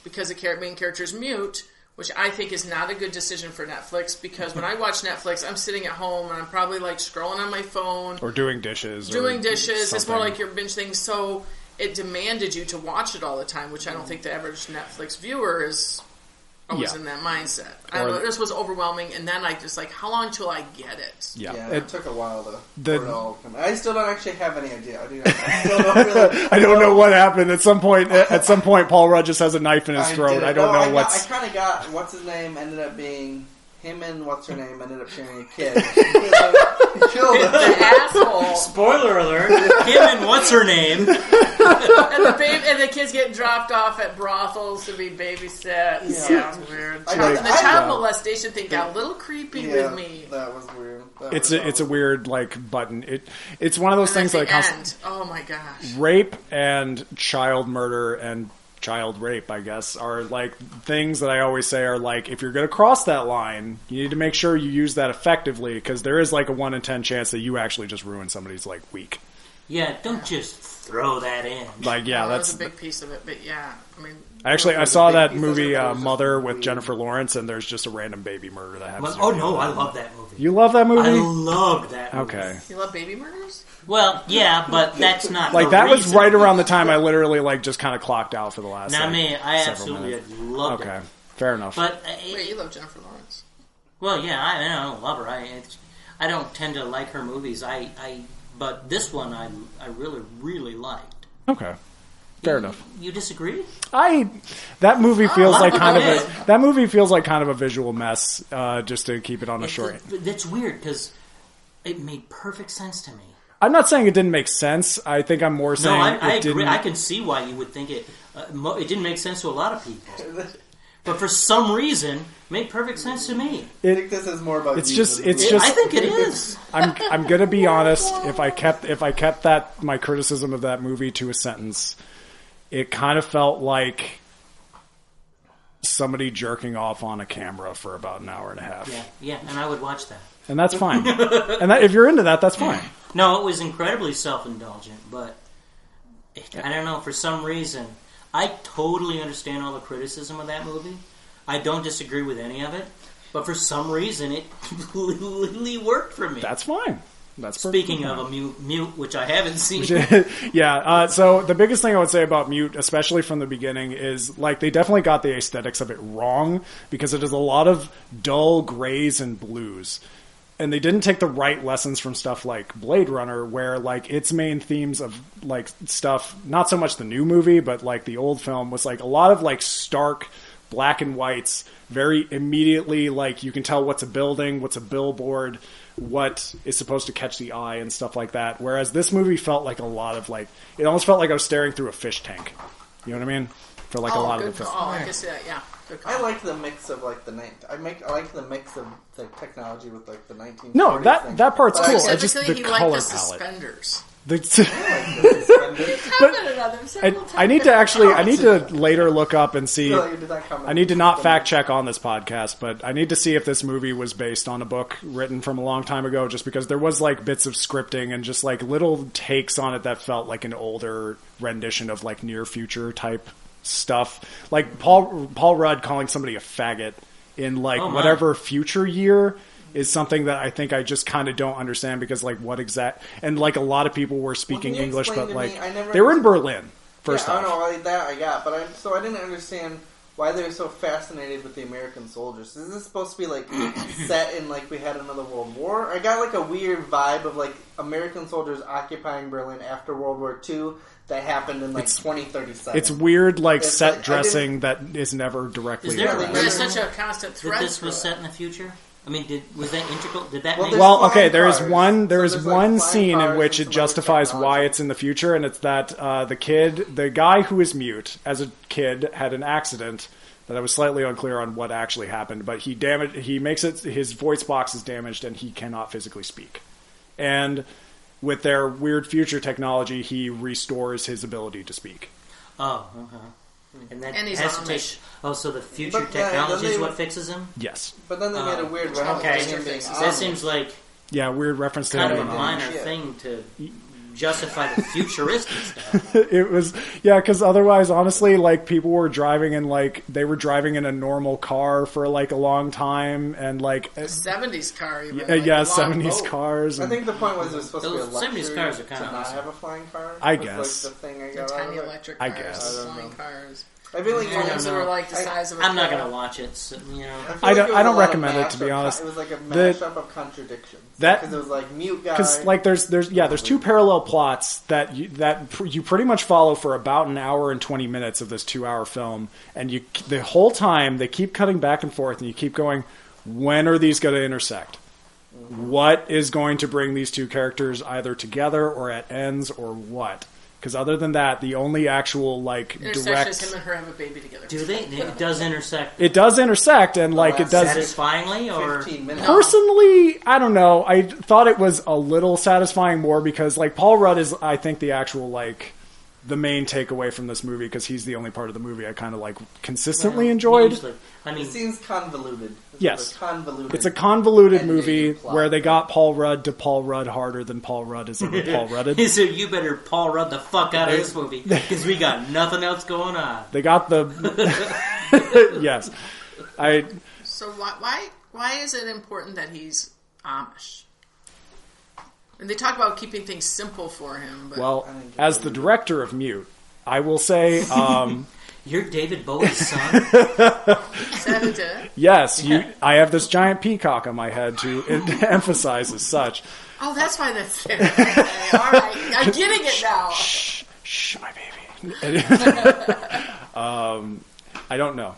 because the main character is mute, which I think is not a good decision for Netflix, because when I watch Netflix, I'm sitting at home, and I'm probably, scrolling on my phone. Or doing dishes. It's more like your binge thing, so it demanded you to watch it all the time, which I don't think the average Netflix viewer is always in that mindset. I don't know, this was overwhelming, and then I just how long till I get it? Yeah, it took a while for it all come. I still don't actually have any idea. I still don't really. I don't know what happened. At some point, Paul Rudd just has a knife in his throat. I don't know what's. I kind of got what's his name ended up being. Him and what's her name ended up sharing a kid. He killed her. The asshole. Spoiler alert. Him and what's her name. And the kids get dropped off at brothels to be babysat. Yeah, it's weird. The child molestation thing got a little creepy with me. That was weird. It's a weird button. It's one of those things that end. Oh my gosh. Rape and child murder and child rape, I guess, are things that I always say are if you're going to cross that line, you need to make sure you use that effectively, because there is a 1 in 10 chance that you actually just ruin somebody's week. Yeah, don't just throw that in. That's a big piece of it, but yeah, I mean. Actually, I saw that movie Mother with Jennifer Lawrence, and there's just a random baby murder that happens. Oh no, I love that movie. You love that movie? I loved that movie. Okay. You love baby murders? Well, yeah, but that's not that was right around the time I literally just kind of clocked out for the last. Now, I absolutely loved it. Okay, fair enough. But wait, you love Jennifer Lawrence? Well, yeah, I don't love her. I don't tend to like her movies. But this one I really, really liked. Okay. Fair enough. You disagree? That movie feels that movie feels like kind of a visual mess. Just to keep it on a short. That's weird because it made perfect sense to me. I'm not saying it didn't make sense. I think I'm more saying I agree. I can see why you would think it. It didn't make sense to a lot of people, but for some reason, it made perfect sense to me. I think this is more about. It's just. I think it is. I'm gonna be honest. If I kept that my criticism of that movie to a sentence, it kind of felt like somebody jerking off on a camera for about an hour and a half. Yeah, and I would watch that. And that's fine. And if you're into that, that's fine. No, it was incredibly self-indulgent, but I don't know, for some reason, I totally understand all the criticism of that movie. I don't disagree with any of it, but for some reason, it completely worked for me. That's fine. Speaking of a mute, which I haven't seen. Yeah, so the biggest thing I would say about Mute, especially from the beginning, is they definitely got the aesthetics of it wrong, because it is a lot of dull grays and blues. And they didn't take the right lessons from stuff like Blade Runner, where its main themes of stuff, not so much the new movie, but the old film, was a lot of stark black and whites, very immediately you can tell what's a building, what's a billboard, what is supposed to catch the eye and stuff like that. Whereas this movie felt a lot of it almost felt like I was staring through a fish tank. You know what I mean? For a lot of the film. Oh, I can see that. Yeah. I like the mix of I like the mix of the technology with the 1940s. No, that part's cool. I just the he color liked palette. the suspenders. I need to later look up and see. I need to not fact check on this podcast, but I need to see if this movie was based on a book written from a long time ago, just because there was bits of scripting and just little takes on it that felt like an older rendition of near future type stuff. Paul Rudd calling somebody a faggot in whatever future year is something that I think I just kind of don't understand because like what exact and like a lot of people were speaking English, but like they were in Berlin. First off, I know that I got, but I didn't understand why they were so fascinated with the American soldiers. Is this supposed to be like set in like we had another World War? I got like a weird vibe of like American soldiers occupying Berlin after World War II that happened in like 2037. It's weird, like it's set like, dressing that is never directly. There's such a constant threat. That this was set in the future. I mean, was that integral? Did that? Well, okay. There is one scene in which it justifies why it's in the future, and it's that the guy who is mute as a kid had an accident that I was slightly unclear on what actually happened, but his voice box is damaged and he cannot physically speak. And with their weird future technology, he restores his ability to speak. Oh, okay. And he's has to take. Oh, so the future technology is what fixes him? Yes. But then they made a weird reference to him being that seems like weird reference to kind him of a minor thing to justify the futuristic stuff. It was because otherwise, honestly, like people were driving in they were driving in a normal car for like a long time, and like a 70s car, even. 70s cars. I think the point was it was supposed to be a luxury 70s cars are kind to not have a flying car. I guess like the thing I got tiny electric cars, I guess flying cars. I feel like that were like the size of a I'm not going to watch it. So, I don't recommend it, to be honest. It was like a mashup of contradictions. Because it was like mute guy. Because like there's two parallel plots that you pretty much follow for about an hour and 20 minutes of this 2-hour film, and the whole time they keep cutting back and forth, and you keep going, when are these going to intersect? What is going to bring these two characters either together or at ends or what? Because other than that, the only actual direct is him and her have a baby together. Do they? It does intersect. It does intersect, and it does satisfyingly. Or 15 minutes. Personally, I don't know. I thought it was a little satisfying more because Paul Rudd is, I think, the actual the main takeaway from this movie because he's the only part of the movie I kind of consistently enjoyed. Usually. I mean, it seems convoluted. Yes, it's a convoluted movie where they got Paul Rudd to Paul Rudd harder than Paul Rudd is ever Paul Rudded. So you better Paul Rudd the fuck out of this movie because we got nothing else going on. They got the yes. So why is it important that he's Amish? And they talk about keeping things simple for him. But well, as the director of Mute, I will say. You're David Bowie's son? Yes, I have this giant peacock on my head to emphasize as such. Oh, that's why that's there. Okay, all right. I'm getting it now. Shh, my baby. I don't know.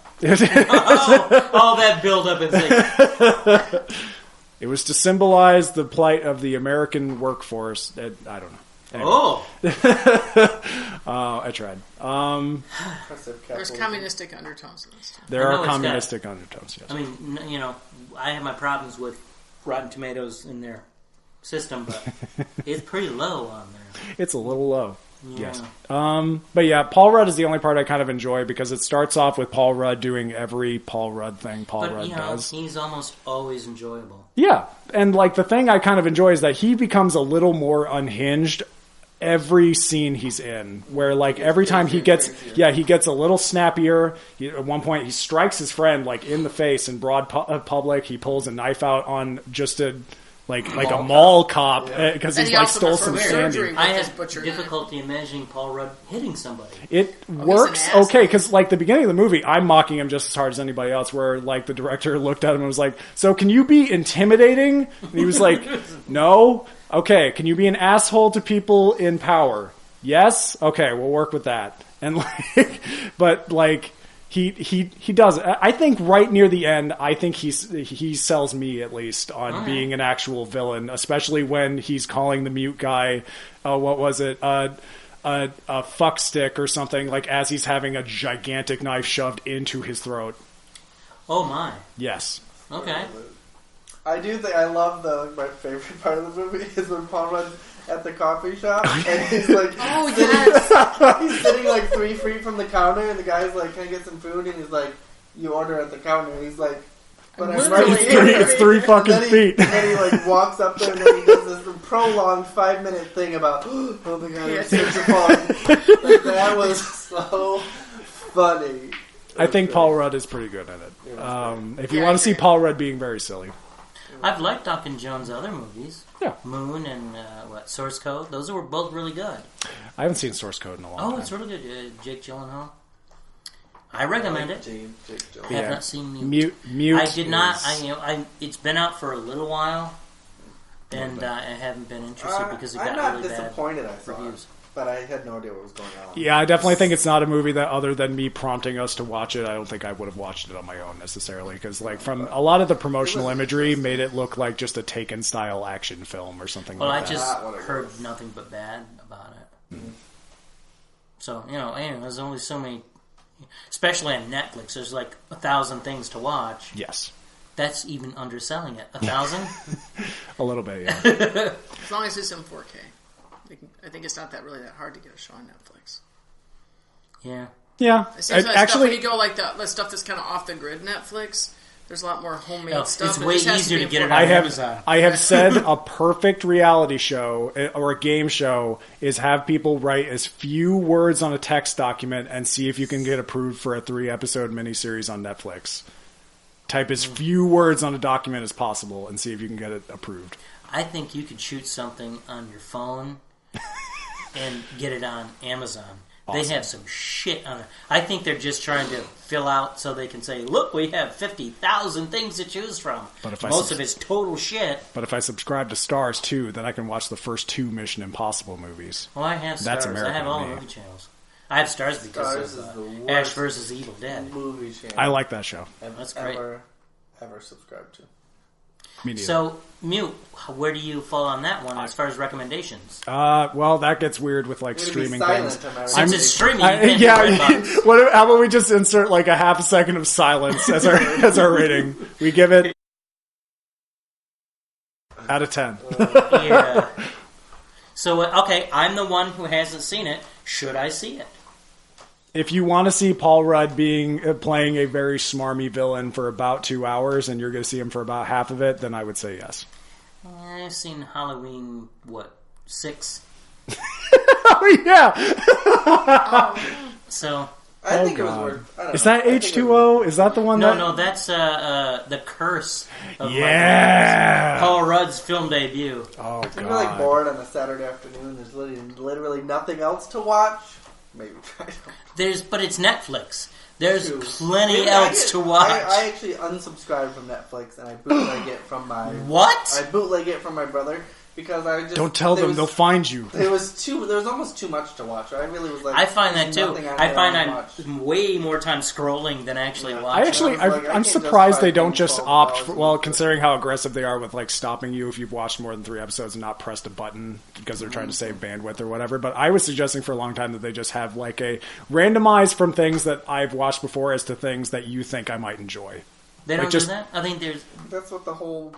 all that build-up and thing. It was to symbolize the plight of the American workforce. I don't know. Anyway. I tried. There's communistic undertones in this. There are communistic undertones, yes. I mean, I have my problems with Rotten Tomatoes in their system, but it's pretty low on there. It's a little low. Yeah. Yes. But yeah, Paul Rudd is the only part I kind of enjoy because it starts off with Paul Rudd doing every Paul Rudd thing Rudd does. He's almost always enjoyable. Yeah. And the thing I kind of enjoy is that he becomes a little more unhinged every scene he's in, where every time he gets a little snappier. At one point he strikes his friend in the face in broad public. He pulls a knife out on just a mall cop because he's stole some candy. I have difficulty imagining Paul Rudd hitting somebody. It works okay because the beginning of the movie, I'm mocking him just as hard as anybody else. Where the director looked at him and was like, "So can you be intimidating?" And he was like, "No." Okay, can you be an asshole to people in power? Yes? Okay, we'll work with that. And but he does. I think right near the end, I think he sells me at least on being an actual villain, especially when he's calling the mute guy, what was it? A fuck stick or something, as he's having a gigantic knife shoved into his throat. Oh my. Yes. Okay. I do think I love my favorite part of the movie is when Paul Rudd's at the coffee shop and he's he's sitting 3 feet from the counter and the guy's like, "Can I get some food?" And he's like, "You order at the counter." And he's like, "But I'm right here." It's 3 fucking feet. And then he walks up there and then he does this prolonged 5-minute thing about, "Oh my god, it's such a fun." That was so funny. I think Paul Rudd is pretty good at it. If you want to see Paul Rudd being very silly. I've liked Duncan Jones' other movies. Yeah. Moon and Source Code. Those were both really good. I haven't seen Source Code in a long time. Oh, it's really good. Jake Gyllenhaal. I recommend it. Jake Gyllenhaal. I have not seen Mute. Mute. I did not. It's been out for a little while, and I haven't been interested because it got I'm not really disappointed bad I saw reviews. it, but I had no idea what was going on. Yeah, I definitely think it's not a movie that, other than me prompting us to watch it, I don't think I would have watched it on my own necessarily. Because, like, from a lot of the promotional imagery, made it look like just a Taken-style action film or something Well, like I that. just Not what it heard was. nothing but bad about it. Mm-hmm. So, there's only so many, especially on Netflix, there's like 1,000 things to watch. Yes. That's even underselling it. 1,000? A little bit, yeah. As long as it's in 4K. I think it's not really that hard to get a show on Netflix. Yeah. Yeah. It seems like Actually, stuff, when you go like the stuff that's kind of off the grid Netflix, there's a lot more homemade stuff. It's way easier to get it on I Amazon. have said a perfect reality show or a game show is have people write as few words on a text document and see if you can get approved for a 3-episode miniseries on Netflix. Type as few words on a document as possible and see if you can get it approved. I think you could shoot something on your phone and get it on Amazon. Awesome. They have some shit on it. I think they're just trying to fill out so they can say, look, we have 50,000 things to choose from. But if most of it's total shit. But if I subscribe to Stars, too, then I can watch the first 2 Mission Impossible movies. Well, I have Stars. I have all the movie channels. I have Stars because of Ash vs. Evil Dead. Movie channel. I like that show. That's great. Ever subscribed to. Me neither. So, Mute, where do you fall on that one as far as recommendations? Well, that gets weird with like streaming things. Since it's streaming, how about we just insert like a half a second of silence as our rating? We give it out of 10. Yeah. So, okay, I'm the one who hasn't seen it. Should I see it? If you want to see Paul Rudd playing a very smarmy villain for about 2 hours and you're going to see him for about half of it, then I would say yes. I've seen Halloween, 6? Oh, yeah! So... I think it was worth. Is that H2O? Is that the one? No, that's The Curse of Paul Rudd's film debut. Oh, God. If you're like bored on a Saturday afternoon, there's literally nothing else to watch, maybe try it. But it's Netflix. There's plenty else to watch. I actually unsubscribed from Netflix and I bootleg it from my... What? I bootleg it from my brother. Because I just don't tell them; they'll find you. There was almost too much to watch. I really was like, I find that too. I find I'm way more time scrolling than actually watching. I'm surprised they don't just opt for, well, considering how aggressive they are with like stopping you if you've watched more than 3 episodes and not pressed a button because they're trying to save bandwidth or whatever. But I was suggesting for a long time that they just have like a randomized from things that I've watched before as to things that you think I might enjoy. They don't do that? I think there's... That's what the whole...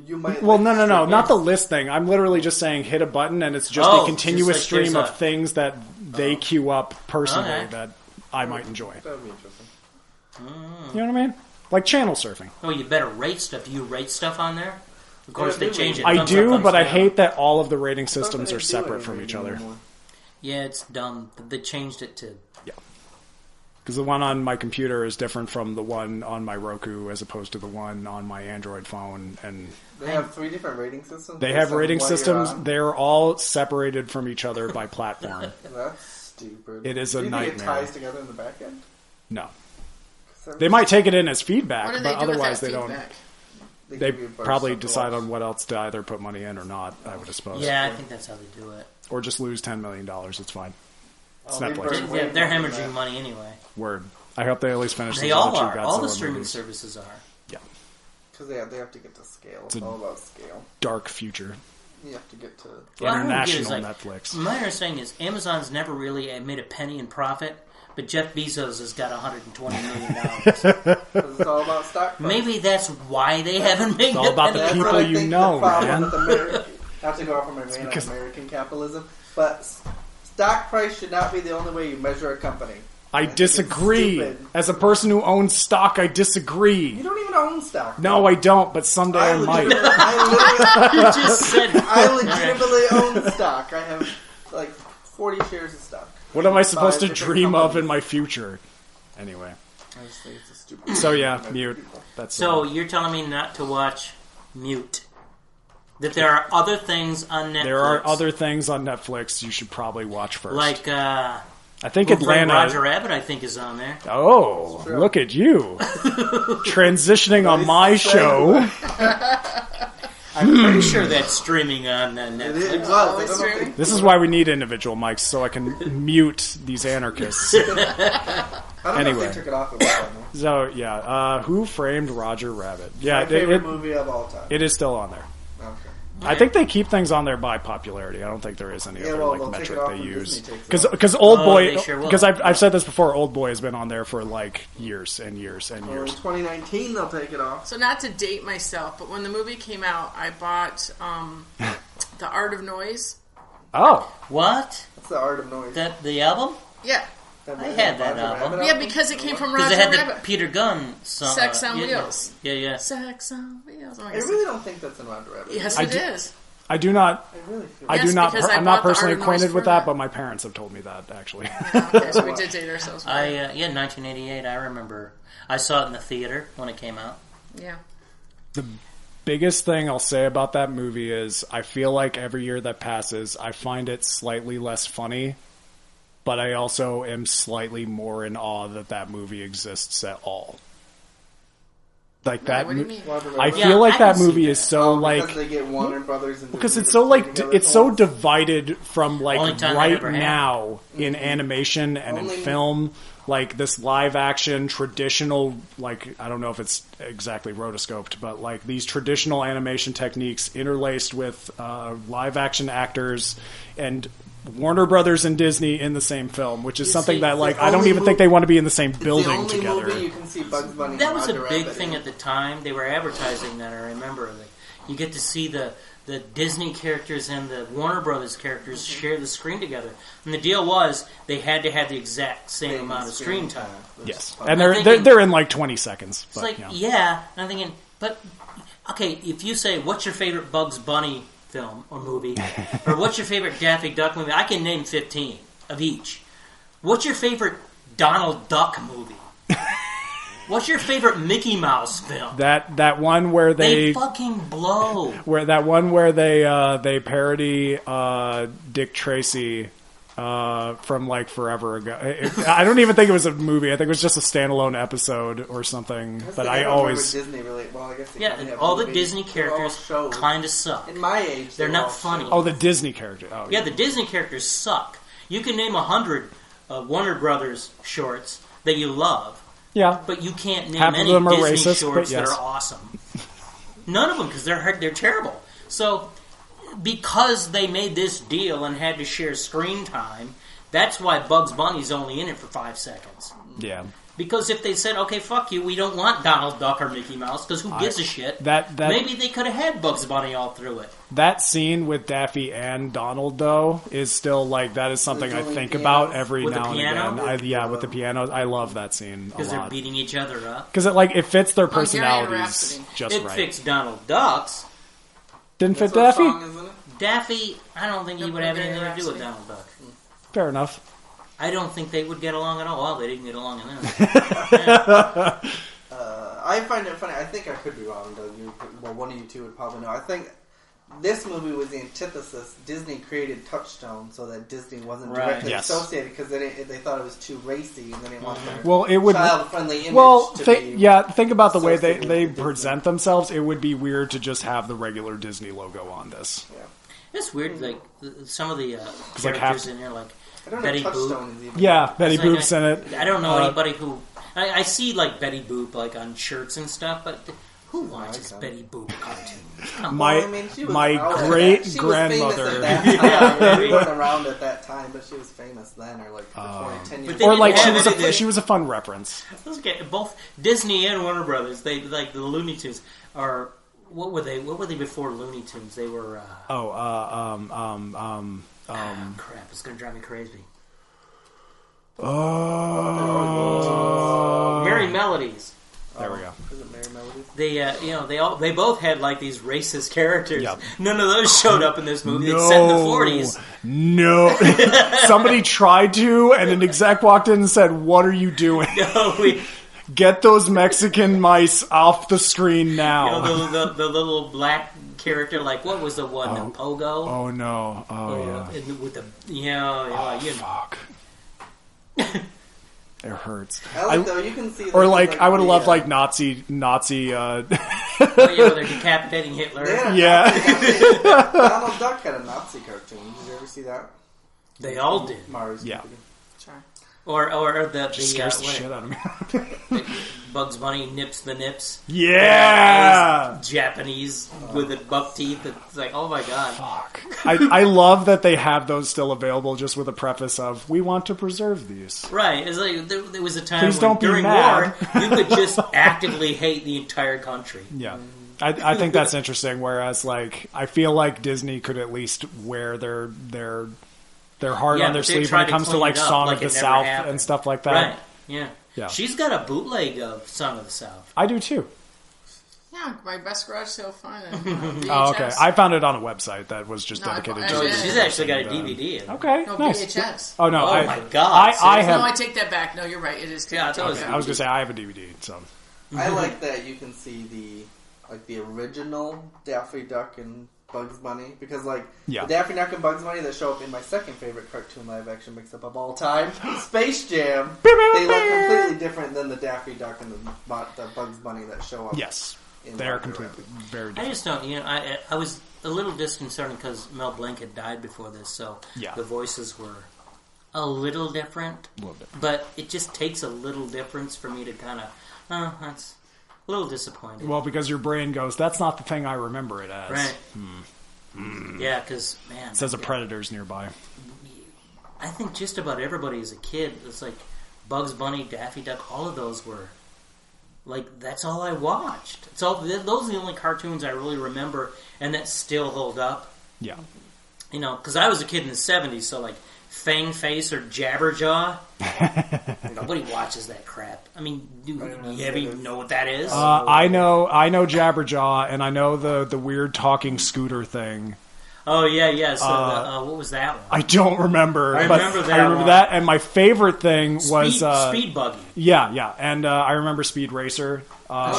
You might no, not the list thing. I'm literally just saying hit a button and it's just a continuous stream of things that they queue up personally that I might enjoy. That would be interesting. You know what I mean? Like channel surfing. Oh, you better rate stuff. Do you rate stuff on there? Of course, they change it. I do, but I hate that all of the rating systems are separate from each other. Yeah, it's dumb. They changed it to... Because the one on my computer is different from the one on my Roku as opposed to the one on my Android phone. And they have 3 different rating systems? They have rating systems. They're all separated from each other by platform. That's stupid. It is a nightmare. Do you think it ties together in the back end? No. They might take it in as feedback, but otherwise they don't. They probably decide on what else to either put money in or not, I would suppose. Yeah, I think that's how they do it. Or just lose $10 million. It's fine. It's Netflix. They're hemorrhaging money anyway. Word. I hope they at least finish. They all are. All the streaming services are. Yeah. Because they have to get to scale. It's all about scale. Dark future. You have to get to international Netflix. My understanding is Amazon's never really made a penny in profit, but Jeff Bezos has got $120 million. Because it's all about stock price. Maybe that's why they haven't made it. It's all about the people you know, man. Not to go off on my rant on American capitalism, but stock price should not be the only way you measure a company. I disagree. As a person who owns stock, I disagree. You don't even own stock. No, I don't, but someday I might. You just said I legitimately own stock. I have like 40 shares of stock. What am I supposed to dream of in my future? Anyway. I just think it's a stupid so yeah, Mute. That's so you're telling me not to watch mute. That there are other things on Netflix. There are other things on Netflix you should probably watch first. Like, I think Who Framed Atlanta. Roger Rabbit, I think, is on there. Oh, look at you. Transitioning on my show. I'm pretty sure that's streaming on Netflix. Always streaming. This is why we need individual mics, so I can mute these anarchists. I don't know Anyway. if they took it off of that. So, yeah, Who Framed Roger Rabbit? Yeah, My favorite movie of all time. it is still on there. Okay. I think they keep things on there by popularity. I don't think there is any Yeah, other well, like they'll take metric it off they when use. Disney takes it off. Because Old Boy, they sure will. because I've said this before, Old Boy has been on there for like years and years and Well, in years. 2019, they'll take it off. So not to date myself, but when the movie came out, I bought The Art of Noise. Oh, What? It's the Art of Noise. The album? Yeah. That I had that Roger album. Rabbit Yeah, because it came from Because Roger it had the Rabbit. Peter Gunn song. Sex on yeah, Wheels. Yeah. Sex on Wheels. Oh, I really don't think that's in Roger Rabbit. Yes, I it do- is. I do not. I really feel I Yes, do not. because I I'm not bought the personally Art of Noise acquainted with for that, that. but my parents have told me that actually. Okay, so we did date ourselves. 1988, I remember. I saw it in the theater when it came out. Yeah. The biggest thing I'll say about that movie is I feel like every year that passes, I find it slightly less funny, but I also am slightly more in awe that that movie exists at all. Like that. What do you mean? Roger I Rabbit. Yeah, feel like I can that see movie that. is so because like they get Warner Brothers and because Disney it's to so play like together it's for so once. divided from Only like time that right ever happened. now in animation and in Only- film, like this live action traditional, like I don't know if it's exactly rotoscoped, but like these traditional animation techniques interlaced with live action actors and Warner Brothers and Disney in the same film, which is You something see, that it's like the I don't only even think movie- they want to be in the same It's building the only together. movie you can see Bugs Bunny. That and was a Roger big Rabbit thing in. at the time. They were advertising that, I remember. Like, you get to see the Disney characters and the Warner Brothers characters share the screen together. And the deal was they had to have the exact same amount of screen time. Yes, Fun. and I'm they're thinking- they're in like 20 seconds. It's But, like, you know. yeah. And I'm thinking, but, okay, if you say, what's your favorite Bugs Bunny film or movie? Or what's your favorite Daffy Duck movie? I can name 15 of each. What's your favorite Donald Duck movie? What's your favorite Mickey Mouse film? That one where They fucking blow. where they parody Dick Tracy from like forever ago. I don't even think it was a movie. I think it was just a standalone episode or something. Guess But they I never always remember Disney really. Well, I guess they Yeah, kinda and have all the movies. Disney They're all characters shows. kind of suck. In my age, They're they're not all funny. oh the Disney character. Oh Yeah, the Disney characters suck. You can name 100 Warner Brothers shorts that you love, yeah. but you can't name Half of any them are Disney racist, shorts but yes. that are awesome. None of them, because they're terrible. So, because they made this deal and had to share screen time, that's why Bugs Bunny's only in it for 5 seconds. Yeah. Because if they said, okay, fuck you, we don't want Donald Duck or Mickey Mouse, because who gives a shit? that- Maybe they could have had Bugs Bunny all through it. That scene with Daffy and Donald, though, is still like that is something I With the think pianos? about every With the now and piano? again. With the piano, I love that scene a Because they're lot beating each other up. because it fits their Hungarian personalities Rhapsody. just It right. fits Donald Duck's. Didn't fit That's what Daffy. song, isn't it? Daffy, I don't think he would have anything to do with Rhapsody. Donald Duck. Fair enough. I don't think they would get along at all. Well, they didn't get along in this. I find it funny. I think I could be wrong, though. One of you two would probably know. I think this movie was the antithesis. Disney created Touchstone so that Disney wasn't Right. directly Yes. associated because they thought it was too racy and they didn't want their Well, it would. child-friendly image Well, to think be... about the way they associated with present themselves. It would be weird to just have the regular Disney logo on this. Yeah. It's weird, like, some of the like characters half- in there, like I don't Betty know if Boop. Touchstone is even... Yeah, Betty It's like Boop's in it. I don't know Uh, anybody who... I see, like, Betty Boop, like, on shirts and stuff, but who watches icon. Betty Boop cartoons? Come on. My Well, I mean, she was my out at great that- she was grandmother. famous at that time. We weren't around at that time, but she was famous then, or like before 10 years. But they Or didn't like have anything. she was a fun reference. Let's get both Disney and Warner Brothers. They like the Looney Tunes are what were they? What were they before Looney Tunes? They were crap. It's gonna drive me crazy. Merry Melodies. There we go. Is it Mary Melodies? They both had like these racist characters. Yep. None of those showed up in this movie. It's set in the 40s. No. Somebody tried to, and an exec walked in and said, "What are you doing?" No, Get those Mexican mice off the screen now. The little black character, like what was the one? The Pogo? Oh no! Yeah. And with the Fuck. It hurts. I like though you can see. Or like I would have loved like Nazi. they're decapitating Hitler. Donald Duck had a Nazi cartoon. Did you ever see that? They all did. Mari's Company. Sorry. Or the scares the shit out of me. Bugs Bunny nips the nips. Yeah, Japanese with the buck teeth. It's like, oh my god. Fuck. I love that they have those still available, just with a preface of "We want to preserve these." Right. It's like there was a time Please don't be during mad. war you could just actively hate the entire country. Yeah. I think that's interesting. Whereas, like, I feel like Disney could at least wear their heart on their but they sleeve tried when it comes to like clean it up Song like of the it never South happened. and stuff like that. Right. Yeah. Yeah. She's got a bootleg of Song of the South. I do too. Yeah, my best garage sale find. VHS. Oh, okay. I found it on a website that was just No, dedicated I- to I- it. She's actually got a DVD. Okay, No, nice. VHS. Oh no! Oh my God, I have. No, I take that back. No, you're right. It is. Yeah, I thought it was- I was gonna say I have a DVD. So I like that you can see the original Daffy Duck and Bugs Bunny, because the Daffy Duck and Bugs Bunny that show up in my second favorite cartoon live action mix up of all time, Space Jam, they look completely different than the Daffy Duck and the Bugs Bunny that show up. yes, in they are Roger completely Rabbit. very I different. just don't, I was a little disconcerted because Mel Blanc had died before this, so Yeah. the voices were a little different. A little bit. But it just takes a little difference for me to kind of, that's a little disappointing. Well, because your brain goes, "That's not the thing I remember it as." Right. Yeah, because, man. It says a predator's nearby. I think just about everybody as a kid, it's like Bugs Bunny, Daffy Duck, all of those were, like, that's all I watched. Those are the only cartoons I really remember and that still hold up. Yeah. Because I was a kid in the 70s, so like Fang Face or Jabberjaw, nobody watches that crap. I mean, do you even know what that is? I know Jabberjaw, and I know the weird talking scooter thing. Oh, yeah. So, what was that one? I don't remember. I but remember that I remember one. that, and my favorite thing was Speed Buggy. Yeah, and I remember Speed Racer.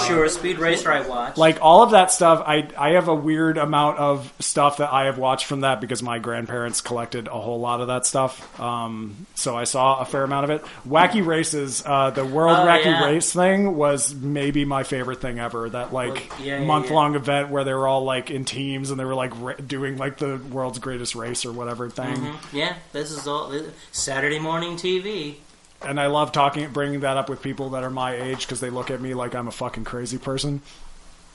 Sure, Speed Racer I watched. Like all of that stuff, I have a weird amount of stuff that I have watched from that because my grandparents collected a whole lot of that stuff. So I saw a fair amount of it. Wacky Races, the World Wacky Race thing was maybe my favorite thing ever. That month-long event where they were all like in teams and they were like doing like the world's greatest race or whatever thing. Mm-hmm. Yeah, this is all Saturday morning TV. And I love bringing that up with people that are my age because they look at me like I'm a fucking crazy person.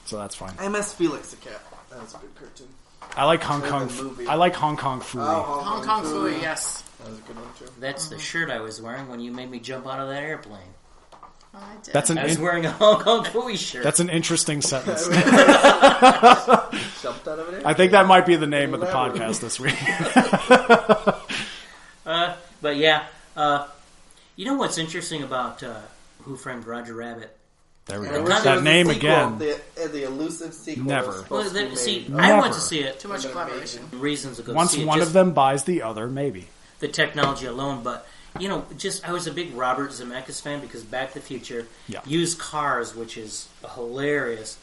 So that's fine. I miss Felix the Cat. That was a good cartoon. I like Hong Kong Phooey. Hong Kong Phooey, yes. That was a good one too. That's the shirt I was wearing when you made me jump out of that airplane. Oh, I did. I was wearing a Hong Kong Phooey shirt. That's an interesting sentence. Jumped out of it. I think that might be the name of the podcast this week. But yeah, you know what's interesting about Who Framed Roger Rabbit? There we And go. I wish That there was a name sequel, again. The elusive sequel. Never. was supposed Well, to be see, made. I went Never. to see it. Too much collaboration. Reasons to go Once see it. one just of them buys the other, maybe. the technology alone, but I was a big Robert Zemeckis fan because Back to the Future used cars, which is hilarious,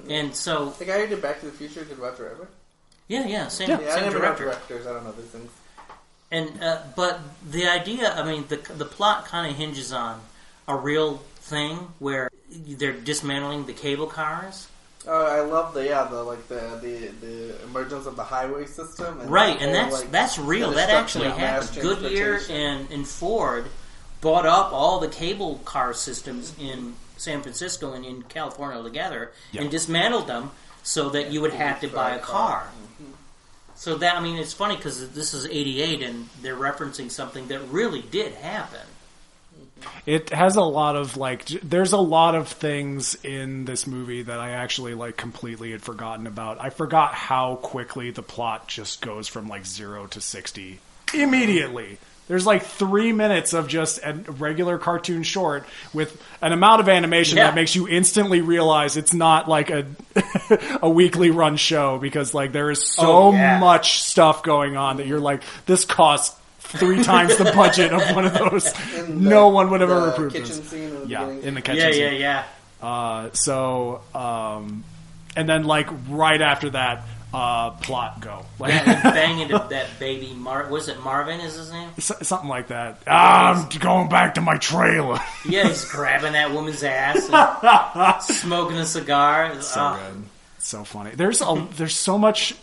and so The guy who did Back to the Future did Roger Rabbit. same Yeah, I never know director. directors. I don't know these things. And but the idea, I mean, the plot kind of hinges on a real thing where they're dismantling the cable cars. I love the emergence of the highway system. And Right, the and whole, that's real. the That destruction actually of mass happened. Goodyear transportation. and Ford bought up all the cable car systems in San Francisco and in California together and dismantled them so that you would have to buy a car. Mm-hmm. So that, I mean, it's funny because this is '88 and they're referencing something that really did happen. It has a lot of there's a lot of things in this movie that I actually completely had forgotten about. I forgot how quickly the plot just goes from 0 to 60 immediately. There's 3 minutes of just a regular cartoon short with an amount of animation that makes you instantly realize it's not a weekly run show because there is so much stuff going on that you're this costs 3 times the budget of one of those. No one would have ever approved this. Scene in the beginning. In the kitchen scene. Yeah. And then like right after that, plot go. Like, bang into that baby. Was it Marvin? Is his name? Something like that. I'm going back to my trailer. Yeah, he's grabbing that woman's ass and smoking a cigar. So good. So funny. There's so much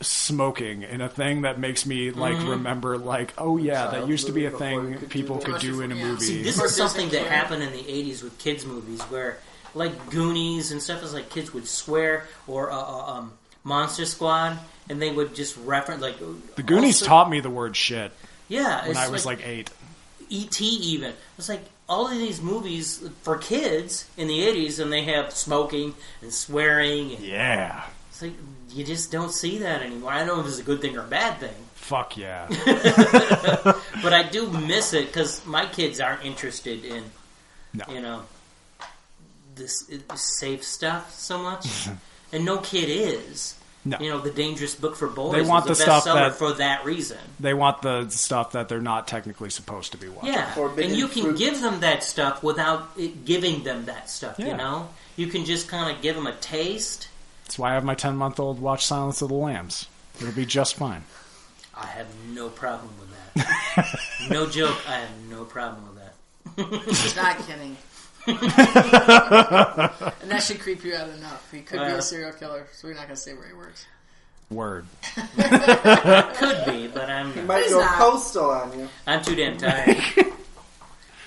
smoking in a thing that makes me like remember like, oh yeah, that used to be a thing people could do in a movie. See, this is something that happened in the 80s with kids movies where like Goonies and stuff is like kids would swear, or Monster Squad, and they would just reference like the Goonies taught me the word shit. Yeah, when I was like 8. E.T. even. It's like all of these movies for kids in the 80s, and they have smoking and swearing. And yeah. It's like you just don't see that anymore. I don't know if it's a good thing or a bad thing. Fuck yeah. But I do miss it because my kids aren't interested in, this safe stuff so much. And no kid is. No. The Dangerous Book for Boys. They want was the bestseller stuff for that reason. They want the stuff that they're not technically supposed to be watching. Yeah, and you can give them that stuff without it giving them that stuff. Yeah. You can just kind of give them a taste. That's why I have my 10-month-old watch Silence of the Lambs. It'll be just fine. I have no problem with that. No joke. I have no problem with that. He's not kidding. And that should creep you out enough. He could be a serial killer, so we're not going to say where he works. Word. Could be, but I'm not. He might go postal on you. I'm too damn tired.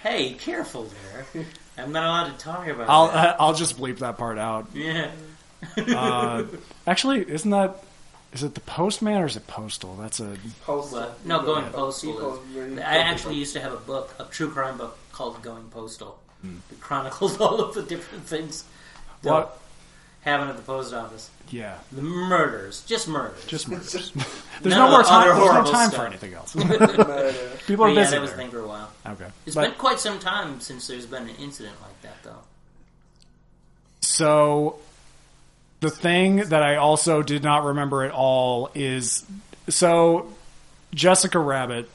Hey, careful there. I'm not allowed to talk about that. I'll just bleep that part out. Yeah. Actually, is it the Postman or is it Postal? That's a... Postal. No, Going Postal. I actually used to have a true crime book called Going Postal. It chronicled all of the different things that happened at the post office. Yeah. The murders. Just murders. There's no more time. There's no time for anything else. People are busy. Yeah, that was a thing for a while. Okay. It's been quite some time since there's been an incident like that, though. So, the thing that I also did not remember at all is... So, Jessica Rabbit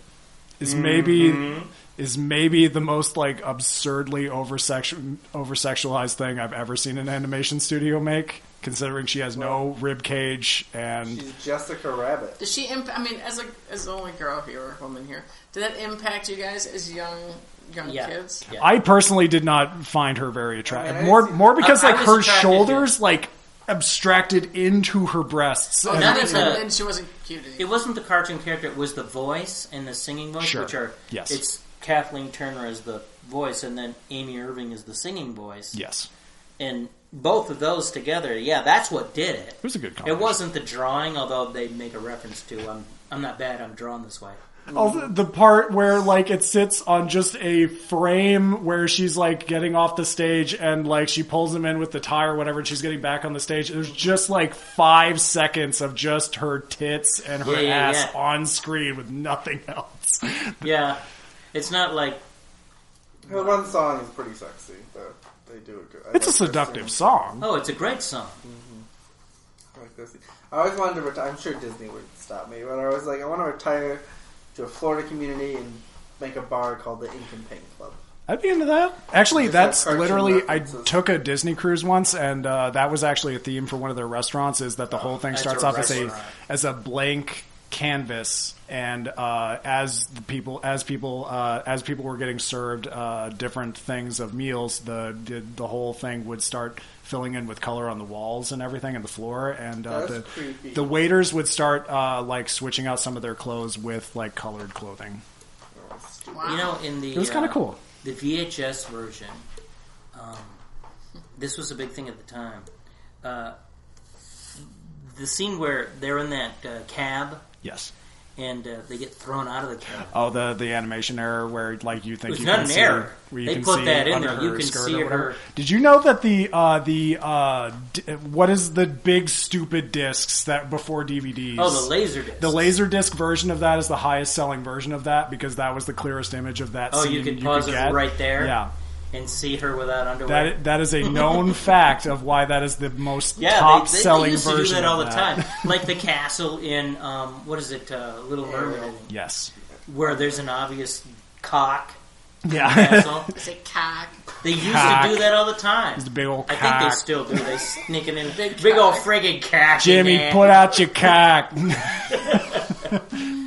is maybe the most like absurdly over-sexualized thing I've ever seen an animation studio make, considering she has no rib cage and she's Jessica Rabbit. Does she as the only girl here or woman here, did that impact you guys as young kids? Yeah. I personally did not find her very attractive. More because like her shoulders like abstracted into her breasts. And she wasn't cute anymore. It wasn't the cartoon character, it was the voice and the singing voice, which are it's Kathleen Turner as the voice, and then Amy Irving as the singing voice. Yes. And both of those together, that's what did it. It was a good combination. It wasn't the drawing, although they make a reference to, I'm not bad, I'm drawn this way. Oh, the part where like it sits on just a frame where she's like getting off the stage and like she pulls him in with the tie or whatever and she's getting back on the stage. There's just like 5 seconds of just her tits and her ass on screen with nothing else. Yeah. It's not like... Her one song is pretty sexy, but they do it good. It's a seductive song. Oh, it's a great song. I like this. I always wanted to retire. I'm sure Disney would stop me, but I was like, I want to retire to a Florida community and make a bar called the Ink and Paint Club. I'd be into that. Actually, that's literally... I took a Disney cruise once, and that was actually a theme for one of their restaurants, is that the whole thing starts off as a blank canvas, and as people were getting served different things of meals, the whole thing would start filling in with color on the walls and everything and the floor, and the waiters would start like switching out some of their clothes with like colored clothing. Wow. It was kind of cool. The VHS version, this was a big thing at the time. The scene where they're in that cab. Yes. And they get thrown out of the cab. Oh, the animation error where like you think you can can see. It's not an error. They put that in there. You can see her. Did you know that what is the big stupid discs that before DVDs? Oh, the laser disc. The laser disc version of that is the highest selling version of that because that was the clearest image of that scene you could pause it right there. Yeah. And see her without underwear. That is a known fact of why that is the most top-selling version. They used to do that all the time, like the castle in what is it, Little Mermaid? Yes. where there's an obvious cock. Yeah. Say cock. They used to do that all the time. It's the big old cock. I think they still do. They sneak it in. Big old friggin' cock. Jimmy, put out your cock.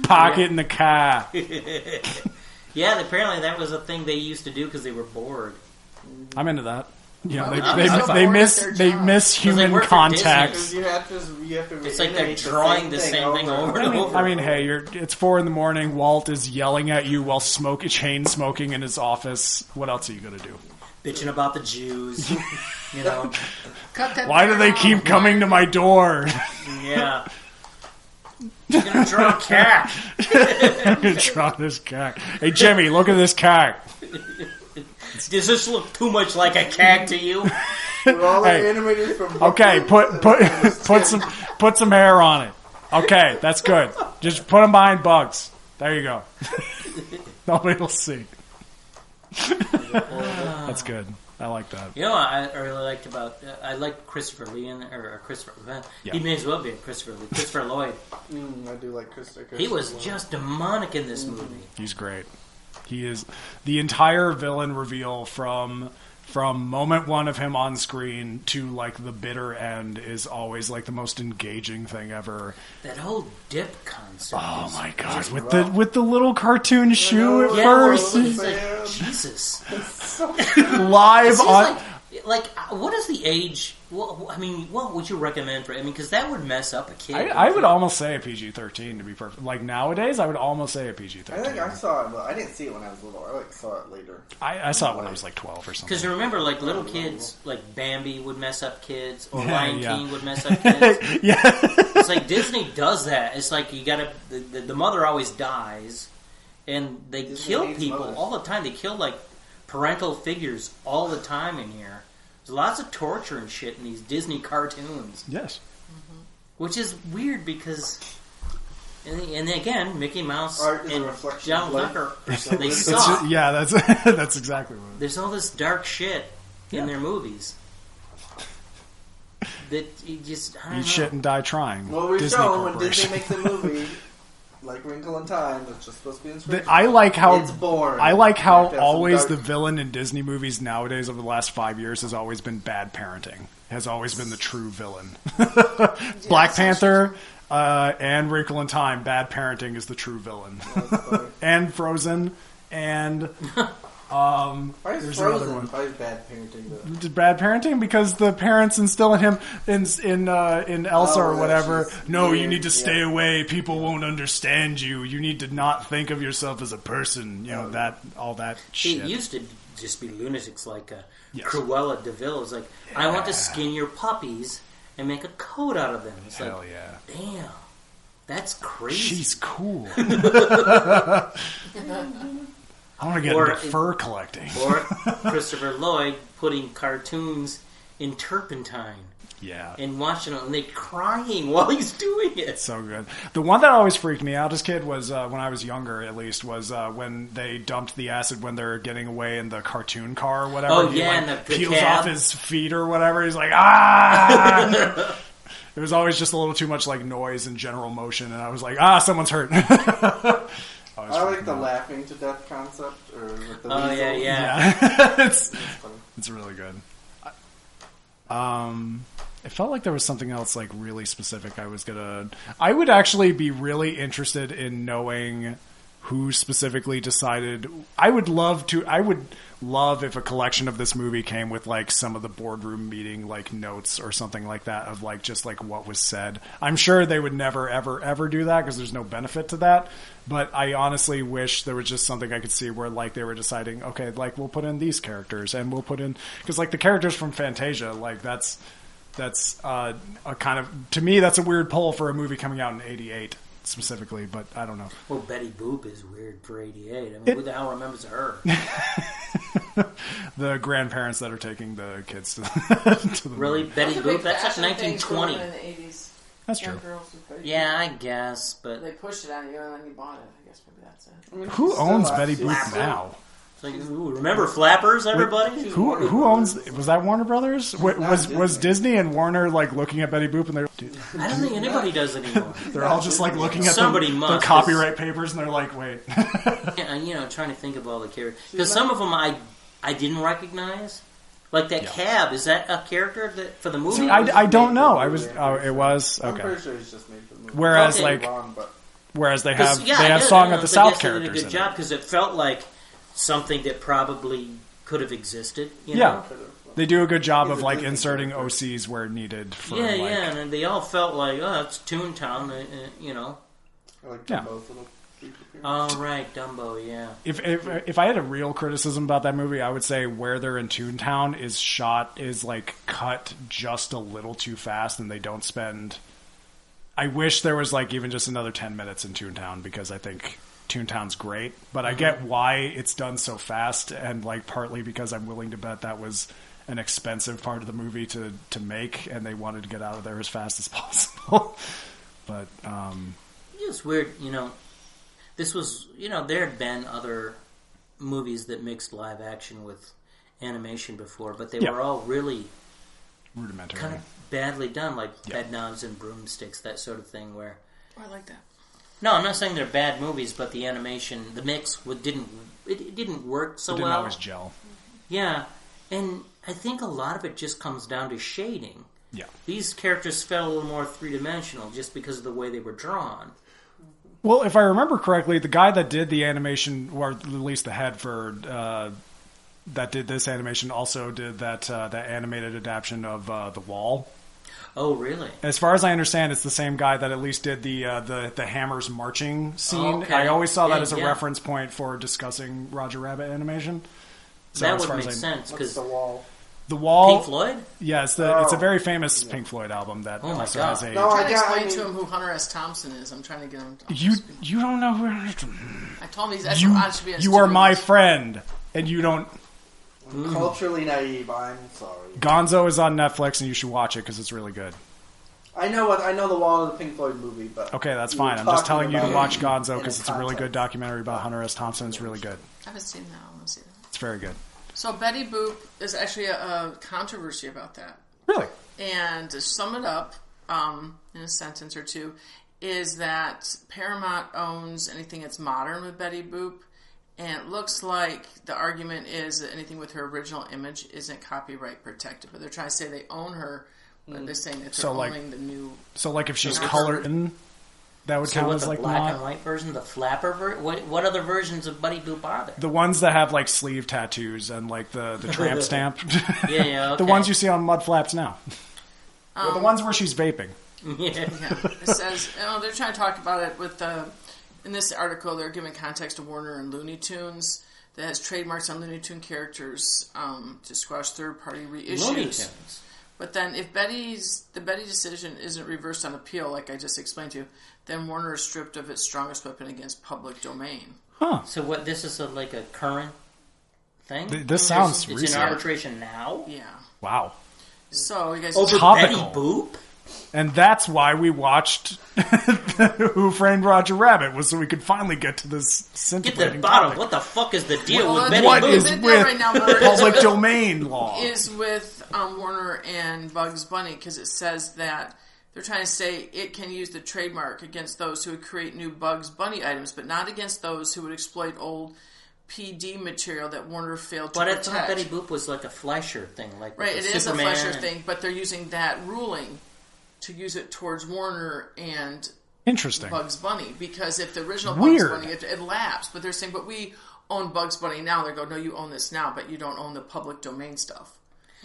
Pocket in the cock. Yeah, apparently that was a thing they used to do because they were bored. I'm into that. Yeah, Well, they miss human work for contact. Disney. You have to. It's like they're drawing the same thing over and over. I mean, hey, it's 4 a.m. Walt is yelling at you while chain smoking in his office. What else are you gonna do? Bitching about the Jews, you know. Why do they keep coming to my door? Yeah. He's gonna draw a cat. I'm gonna draw this cat. Hey, Jimmy, look at this cat. Does this look too much like a cat to you? We're all Hey, animated from Okay, put some hair on it. Okay, that's good. Just put them behind bugs. There you go. Nobody will see. That's good. I like that. You know what I really liked about... I like Christopher Lee in there, or Christopher... Yeah. He may as well be a Christopher Lee. Christopher Lloyd. I do like Christopher. He was just demonic in this movie. He's great. He is the entire villain reveal from moment one of him on screen to like the bitter end is always like the most engaging thing ever. That whole dip concept. Oh my god, with the little cartoon shoe at Yeah, first, he's like, Jesus. live on. Like, what is the age? Well, I mean, what would you recommend for? I mean, because that would mess up a kid. I would almost say a PG-13 to be perfect. Like nowadays, I would almost say a PG-13. I think I saw it, but I didn't see it when I was little. I saw it later. I saw it when I was like 12 or something. Because remember, like little kids, like Bambi would mess up kids, or Yeah, Lion yeah. King would mess up kids. Yeah. It's like Disney does that. It's like you gotta. The mother always dies, and they Disney kill hates people mothers. all the time. They kill like parental figures all the time in here. There's lots of torture and shit in these Disney cartoons, Yes. which is weird because. And again, Mickey Mouse Art is a and reflection John of life. Tucker, So they it's- suck. Yeah, that's exactly what it is. There's all this dark shit in their movies that you just I don't Eat know. shit and die trying. Well, we're Disney shown when Corporation. Disney makes a movie like Wrinkle in Time, that's just supposed to be inspiration. I like how It's boring. I like how You have to have always some the dark- villain in Disney movies nowadays over the last 5 years has always been bad parenting. Has always been the true villain. Black Panther and Wrinkle in Time, bad parenting is the true villain. And Frozen and Why is there's another Frozen? one. Why is bad parenting though? Bad parenting because the parents instill in him in Elsa or yeah, whatever. she's No, you weird, need to stay yeah. away. People won't understand you. You need to not think of yourself as a person. You know that all that shit. It used to just be lunatics like Yes. Cruella de Vil. It's like, I want to skin your puppies and make a coat out of them. It's Hell like, yeah, damn, that's crazy. she's cool. I want to get Or- into fur collecting. Or Christopher Lloyd putting cartoons in turpentine Yeah. and watching them, and they crying while he's doing it. So good. The one that always freaked me out as a kid was when I was younger, at least, was when they dumped the acid when they're getting away in the cartoon car or whatever. Oh, He, yeah, like, and the peels cab. off his feet or whatever. He's like, ah! It was always just a little too much like noise and general motion, and I was like, someone's hurt. I like the laughing to death concept, or with the Oh, weasel. yeah. Yeah, That's funny. it's really good. It felt like there was something else like really specific I would actually be really interested in knowing who specifically decided. I would love if a collection of this movie came with like some of the boardroom meeting like notes or something like that of like just like what was said. I'm sure they would never ever do that because there's no benefit to that. But I honestly wish there was just something I could see where like they were deciding, okay, like we'll put in these characters and we'll put in, because like the characters from Fantasia, like that's a kind of, to me that's a weird pull for a movie coming out in '88 specifically, but I don't know. Well, Betty Boop is weird for '88. I mean, who the hell remembers her? The grandparents that are taking the kids to the Really, movie. Betty That's a big Boop? That's like fashion thing going 1920. on in the 80s. That's Young true. girls with Betty Yeah, Boop. I guess, but They pushed it on you and then you bought it. I guess maybe that's it. I mean, Who she's still owns out. Betty She's Boop still- now? It's like, ooh, remember Flappers, everybody? Who owns? Was that Warner Brothers? Was Disney and Warner like looking at Betty Boop and they're? Dude. I don't think anybody does anymore. They're all just like looking at their copyright papers and they're like, wait. Trying to think of all the characters because some of them I didn't recognize. Like that cab, is that a character for the movie? See, I don't know. It was okay. I'm pretty sure it's just made for the movie. Whereas they have Song of the South characters. They did a good job because it felt like something that probably could have existed. They do a good job of like inserting OCs where needed. And they all felt like, oh, it's Toontown, I like Dumbo's little creepy appearance. Oh right, Dumbo, yeah. If I had a real criticism about that movie, I would say where they're in Toontown is like cut just a little too fast, and they don't spend. I wish there was like even just another 10 minutes in Toontown because I think Toontown's great, but I get why it's done so fast, and like partly because I'm willing to bet that was an expensive part of the movie to make, and they wanted to get out of there as fast as possible. But it's weird, This was, there had been other movies that mixed live action with animation before, but they were all really rudimentary, kind of badly done, like Bedknobs and Broomsticks, that sort of thing. Where I like that. No, I'm not saying they're bad movies, but the animation, the mix, didn't work so well. It didn't always gel. Yeah, and I think a lot of it just comes down to shading. Yeah, these characters felt a little more three-dimensional just because of the way they were drawn. Well, if I remember correctly, the guy that did the animation, or at least the head for that did this animation, also did that animated adaptation of The Wall. Oh, really? As far as I understand, it's the same guy that at least did the Hammers marching scene. Oh, okay. I always saw that as a reference point for discussing Roger Rabbit animation. So that would make sense because The Wall. The Wall. Pink Floyd? Yeah, it's a very famous Pink Floyd album that also has a... I'm trying to explain to him who Hunter S. Thompson is. I'm trying to get him... You don't know who... I told him you are my friend, and you don't... Culturally naive, I'm sorry. Gonzo is on Netflix, and you should watch it because it's really good. I know The Wall of the Pink Floyd movie, but... Okay, that's fine. I'm just telling you to watch Gonzo because it's a really good documentary about Hunter S. Thompson. It's really good. I haven't seen that. I want to see that. It's very good. So Betty Boop is actually a controversy about that. Really? And to sum it up in a sentence or two, is that Paramount owns anything that's modern with Betty Boop, and it looks like the argument is that anything with her original image isn't copyright protected. But they're trying to say they own her, but they're saying that they're owning the new... So like if she's colored in... That would count as like black and white version, the flapper version. What other versions of Betty Boop are there? The ones that have like sleeve tattoos and like the tramp stamp. Yeah, okay. The ones you see on mud flaps now. Or the ones where she's vaping. Yeah. It says they're trying to talk about it with in this article. They're giving context to Warner and Looney Tunes that has trademarks on Looney Tune characters to squash third-party reissues. Looney Tunes. But then, if the Betty decision isn't reversed on appeal, like I just explained to you, then Warner is stripped of its strongest weapon against public domain. Huh. So what? This is like a current thing? This sounds It's recent. in arbitration now? Yeah. Wow. So, you guys... Over Betty Boop? And that's why we watched Who Framed Roger Rabbit, was so we could finally get to this scintillating Get to the bottom. topic. What the fuck is the deal with Betty What Boop? is with public domain law? Is with Warner and Bugs Bunny, because it says that they're trying to say it can use the trademark against those who would create new Bugs Bunny items, but not against those who would exploit old PD material that Warner failed to protect. But I thought Betty Boop was like a Fleischer thing. Right, it is a Fleischer thing, but they're using that ruling to use it towards Warner and Bugs Bunny, because if the original Bugs Bunny, it lapsed, but they're saying, but we own Bugs Bunny now. They go, no, you own this now, but you don't own the public domain stuff.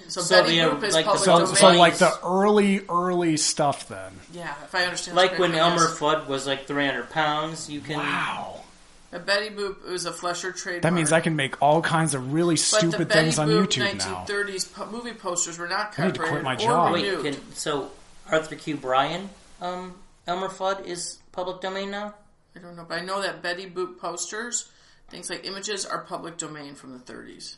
So Betty Boop is public domain. So like the early stuff then. Yeah, if I understand. Like when Elmer Fudd was like 300 pounds, you can... Wow. A Betty Boop was a Fleischer trademark. That means I can make all kinds of really stupid things on YouTube now. But the Betty Boop 1930s movie posters were not I need copyrighted to quit my job. Wait, so Arthur Q. Bryan, Elmer Fudd is public domain now? I don't know, but I know that Betty Boop posters, things like images, are public domain from the 30s.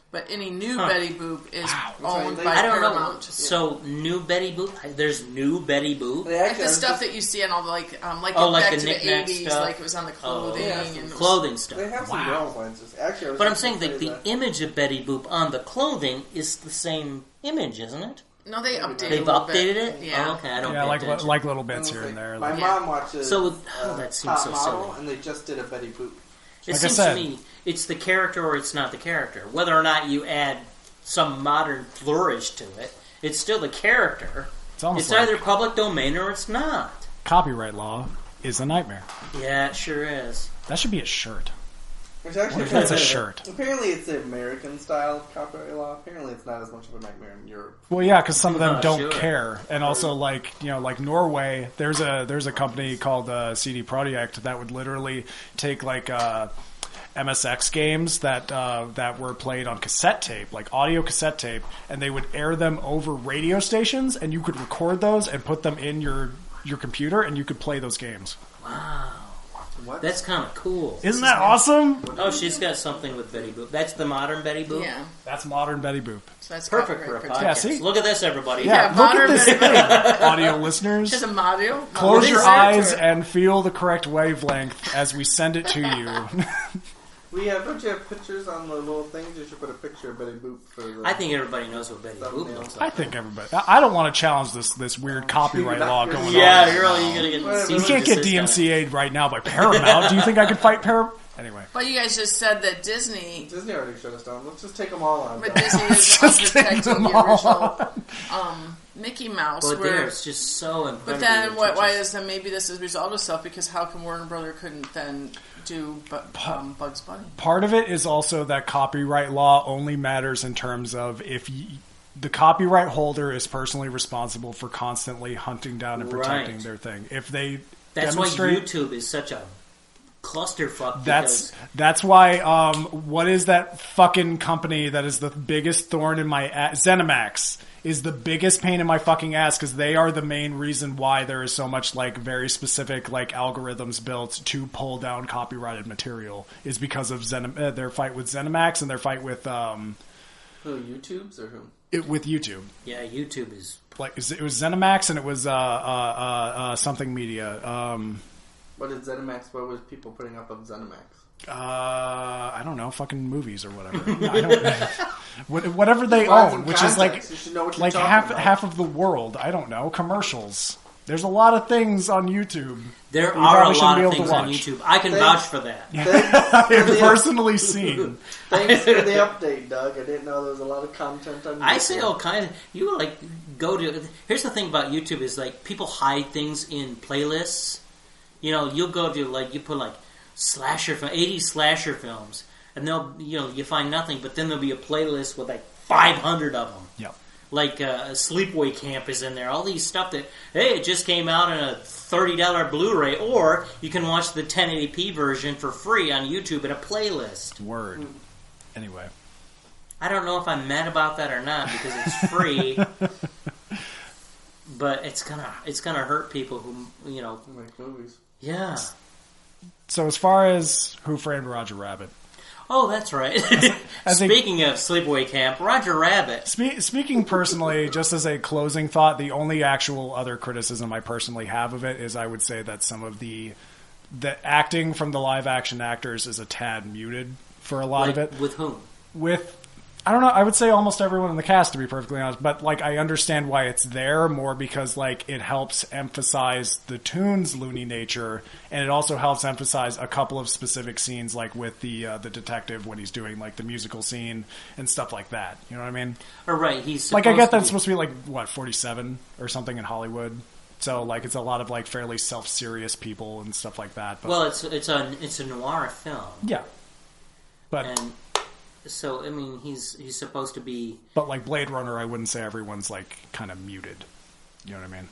But any new Betty Boop is owned by I don't know. Paramount. So new Betty Boop. There's new Betty Boop. Like the stuff that you see in all the like like back the to the knick-knack 80s, stuff? like it was on the clothing and Clothing stuff. They have some girls lines. Actually, but I'm saying that the image of Betty Boop on the clothing is the same image, isn't it? No, they updated. They've updated it. Yeah. Oh, okay, I don't. Yeah, pay attention. like little bits here and there. My mom watches. So that seems Top so Model, silly. and they just did a Betty Boop. It Like seems I said, to me it's the character or it's not the character. Whether or not you add some modern flourish to it, it's still the character. It's like either public domain or it's not. copyright law is a nightmare. Yeah, it sure is. That should be a shirt. Which actually, What if that's a shirt? Apparently, it's the American style copyright law. Apparently, it's not as much of a nightmare in Europe. Well, yeah, because some of them don't Sure. care, and also like Norway, there's a company called CD Projekt that would literally take like MSX games that were played on cassette tape, like audio cassette tape, and they would air them over radio stations, and you could record those and put them in your computer, and you could play those games. Wow. What? That's kind of cool. Isn't that awesome? Oh, she's got something with Betty Boop. That's the modern Betty Boop? Yeah. That's modern Betty Boop. So that's Perfect for a copyright podcast. Yeah, see? Look at this, everybody. Yeah, look at modern this Betty thing, audio listeners. Just a model. Close your Research eyes or- and feel the correct wavelength as we send it to you. Don't you have pictures on the little things? You should put a picture of Betty Boop for the... I think everybody knows what Betty Boop looks I like. think everybody. I don't want to challenge this weird copyright law going on. Yeah, you're going to get Whatever. You can't get DMCA'd right now by Paramount. Do you think I could fight Paramount? Anyway. But you guys just said that Disney already shut us down. Let's just take them all on. But Disney is Just take protecting them the all original Mickey Mouse. But where, it's just so incredible. but then why is then maybe this has resolved itself because how come Warner Brother couldn't then do Bugs Bunny? Part of it is also that copyright law only matters in terms of if the copyright holder is personally responsible for constantly hunting down and protecting their thing. If they That's why demonstrate, YouTube is such a clusterfuck. That's why. What is that fucking company that is the biggest thorn in my ass? ZeniMax is the biggest pain in my fucking ass because they are the main reason why there is so much like very specific like algorithms built to pull down copyrighted material is because of their fight with ZeniMax and their fight with Who, YouTubes or who? with YouTube. Yeah, YouTube is Like it was ZeniMax and it was something media. What did ZeniMax? What was people putting up of ZeniMax? I don't know, fucking movies or whatever. I don't, whatever they Well, own, which is context. You should know what you're like talking about. half of the world. I don't know, commercials. There's a lot of things on YouTube. there You are a probably shouldn't lot be of able to things on watch. YouTube. I can vouch for that. I have personally seen. Thanks for the update, Doug. I didn't know there was a lot of content on YouTube. I say all kinds. You like go to. Here's the thing about YouTube is like people hide things in playlists. You know, you'll go to like you put like 80s slasher films, and they'll you find nothing, but then there'll be a playlist with like 500 of them. Yep. Like Sleepaway Camp is in there. All these stuff that it just came out in a $30 Blu-ray, or you can watch the 1080p version for free on YouTube in a playlist. Word. Anyway, I don't know if I'm mad about that or not because it's free. But it's gonna hurt people who Make movies. Yeah. so as far as Who Framed Roger Rabbit, Oh, that's right. Speaking of Sleepaway Camp, Roger Rabbit. Speaking personally, just as a closing thought, the only actual other criticism I personally have of it is I would say that some of the acting from the live action actors is a tad muted for a lot of it. With whom? With, I don't know, I would say almost everyone in the cast, to be perfectly honest, but like I understand why it's there more because like it helps emphasize the toon's loony nature, and it also helps emphasize a couple of specific scenes like with the detective when he's doing like the musical scene and stuff like that. You know what I mean? Or right, he's like I get that it's supposed to be like what 47 or something in Hollywood. So like it's a lot of like fairly self-serious people and stuff like that. But, well, it's a noir film. Yeah. But and so I mean he's supposed to be. But like Blade Runner, I wouldn't say everyone's like kind of muted. You know what I mean?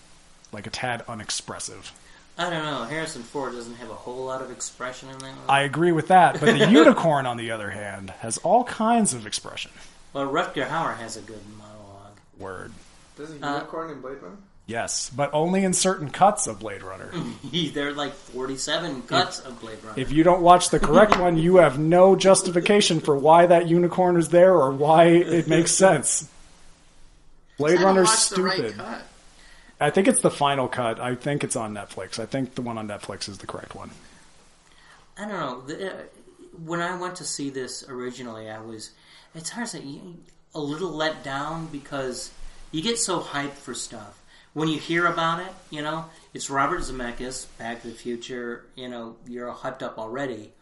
Like a tad unexpressive. I don't know. Harrison Ford doesn't have a whole lot of expression in that movie. I agree with that, but the unicorn, on the other hand, has all kinds of expression. Well, Rutger Hauer has a good monologue. Word. There's a unicorn in Blade Runner? Yes, but only in certain cuts of Blade Runner. There are like 47 cuts of Blade Runner. If you don't watch the correct one, you have no justification for why that unicorn is there or why it makes sense. Blade Runner's stupid. Right cut. I think it's the final cut. I think it's on Netflix. I think the one on Netflix is the correct one. I don't know. When I went to see this originally, it's hard to say, a little let down because you get so hyped for stuff. When you hear about it, it's Robert Zemeckis, Back to the Future, you're all hyped up already.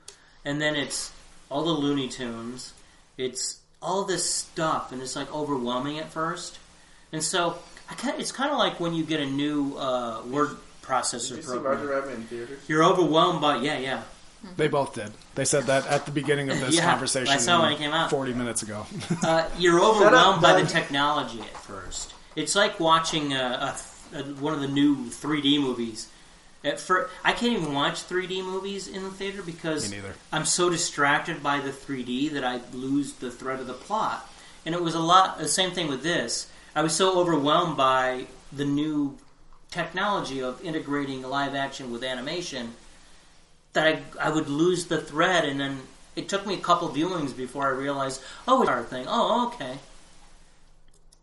And then it's all the Looney Tunes. It's all this stuff, and it's like overwhelming at first. And so it's kind of like when you get a new word processor Did you program. see Roger Rabbit in theaters? You're overwhelmed by, yeah. They both did. They said that at the beginning of this conversation I saw when it came out. 40 minutes ago. You're overwhelmed by the technology at first. It's like watching one of the new 3D movies. I can't even watch 3D movies in the theater because Me neither. I'm so distracted by the 3D that I lose the thread of the plot. And it was the same thing with this. I was so overwhelmed by the new technology of integrating live action with animation that I would lose the thread, and then it took me a couple viewings before I realized, it's our thing. Oh, okay.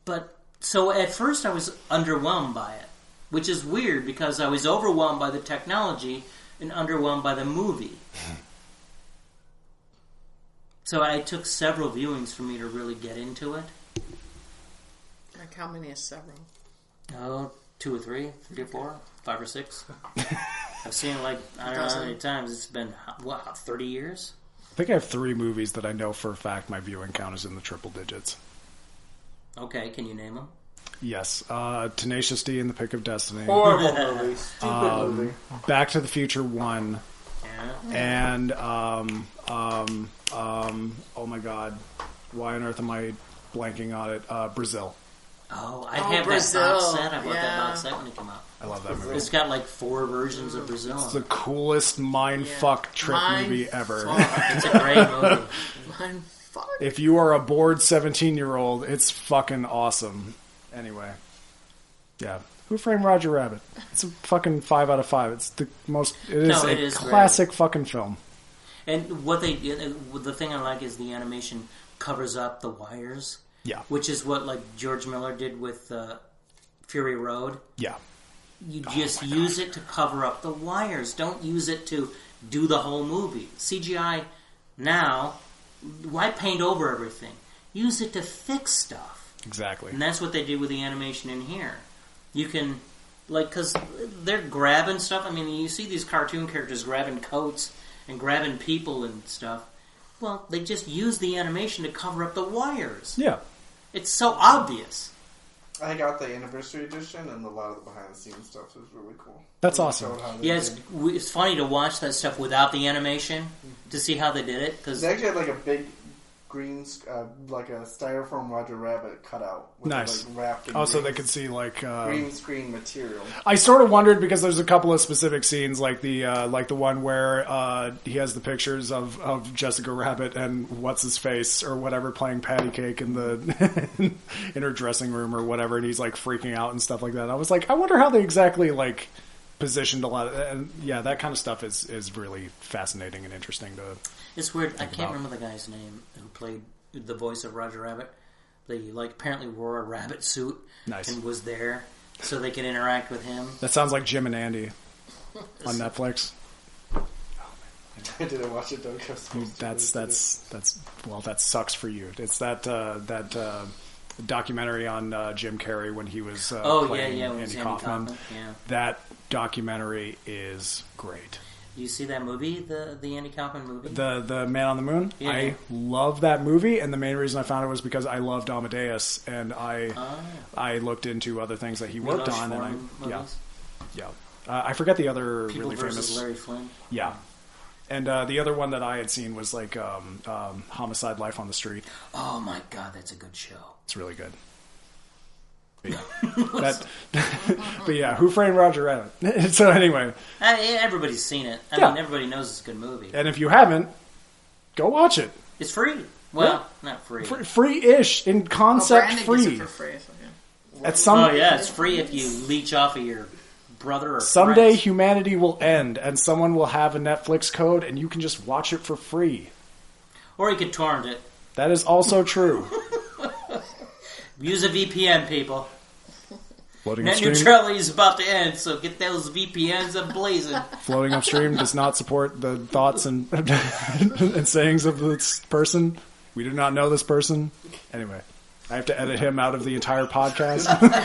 But so at first I was underwhelmed by it, which is weird because I was overwhelmed by the technology and underwhelmed by the movie. So it took several viewings for me to really get into it. Like how many is several? Oh, 2 or 3, 3 or 4, 5 or 6. I've seen it like, I don't know how many times. It's been, 30 years? I think I have 3 movies that I know for a fact my viewing count is in the triple digits. Okay, can you name them? Yes. Tenacious D and the Pick of Destiny. Horrible movie. Stupid movie. Back to the Future 1. Yeah. And, oh my god. Why on earth am I blanking on it? Brazil. Oh, I have Brazil. that box set. I bought that box set when it came out. I love that movie. It's got like 4 versions of Brazil. It's the coolest mindfuck trip movie ever. It's a great movie. Mindfuck. If you are a bored 17-year-old, it's fucking awesome. Anyway. Yeah. Who Framed Roger Rabbit? It's a fucking 5 out of 5. It's the most... It is classic great. Fucking film. And what the thing I like is the animation covers up the wires. Yeah. Which is what like George Miller did with Fury Road. Yeah. You just use it to cover up the wires. Don't use it to do the whole movie. CGI now, why paint over everything? Use it to fix stuff. Exactly. And that's what they did with the animation in here. You can, because they're grabbing stuff. I mean, you see these cartoon characters grabbing coats and grabbing people and stuff. Well, they just use the animation to cover up the wires. Yeah. It's so obvious. I got the anniversary edition, and a lot of the behind-the-scenes stuff is really cool. That's awesome. Yeah, it's funny to watch that stuff without the animation to see how they did it. Cause they actually had like a big green, like a styrofoam Roger Rabbit cutout. With nice. It, like, wrapped in so they could see like green screen material. I sort of wondered because there's a couple of specific scenes, like the one where he has the pictures of Jessica Rabbit and what's his face or whatever playing patty cake in the in her dressing room or whatever, and he's like freaking out and stuff like that. I was like, I wonder how they exactly like positioned a lot of, and yeah, that kind of stuff is really fascinating and interesting to. It's weird. I can't remember the guy's name who played the voice of Roger Rabbit. They apparently wore a rabbit suit and was there so they could interact with him. That sounds like Jim and Andy on Netflix. I didn't watch it though. That sucks for you. It's that documentary on Jim Carrey when he was playing Andy Kaufman. Yeah. That documentary is great. You see that movie, the Andy Kaufman movie? The Man on the Moon? Yeah. I love that movie, and the main reason I found it was because I loved Amadeus, and I looked into other things that he worked on. And I forget the other People really famous... Larry Flynn? Yeah. And the other one that I had seen was like Homicide: Life on the Street. Oh my god, that's a good show. It's really good. But yeah, Who Framed Roger Rabbit? So anyway, everybody's seen it. I mean, everybody knows it's a good movie. And if you haven't, go watch it. It's free. Well, not free. Free-ish in concept. Brandon free. gets it for free. So At some Oh yeah, it's free if you leech off of your brother or someday friends. humanity will end, and someone will have a Netflix code, and you can just watch it for free. Or you could torrent it. That is also true. Use a VPN, people. Floating Net upstream, neutrality is about to end, so get those VPNs ablazing. floating upstream does not support the thoughts and and sayings of this person. We do not know this person. Anyway, I have to edit him out of the entire podcast.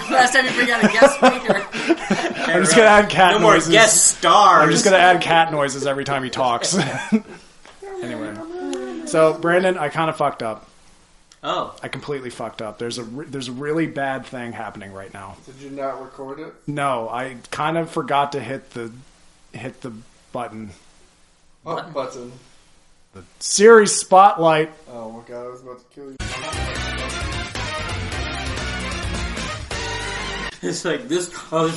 Last time you bring out a guest speaker. I'm just going to add cat No noises. more guest stars. I'm just going to add cat noises every time he talks. Anyway. So, Brandon, I kind of fucked up. Oh. I completely fucked up. There's a really bad thing happening right now. Did you not record it? No, I kind of forgot to hit the button. What button? The series spotlight. Oh my god, I was about to kill you. It's like this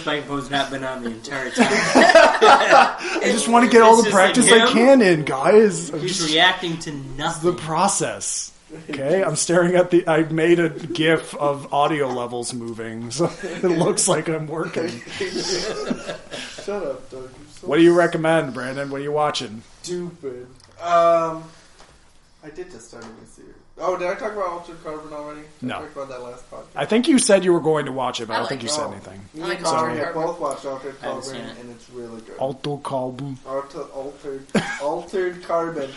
microphone's not been on the entire time. I just want to get all the practice I can in, guys. He's reacting to nothing. The process. Okay, I'm staring at I made a GIF of audio levels moving, so it looks like I'm working. Shut up, Doug. What do you recommend, Brandon? What are you watching? Stupid. I did just start a new series. Oh, did I talk about Altered Carbon already? No. I talked about that last podcast. I think you said you were going to watch it, but I don't think you it. said Oh. anything. Me I like and Mari Altered have Carbon. both watched Altered I haven't Carbon, seen it. and it's really good. Altered Carbon,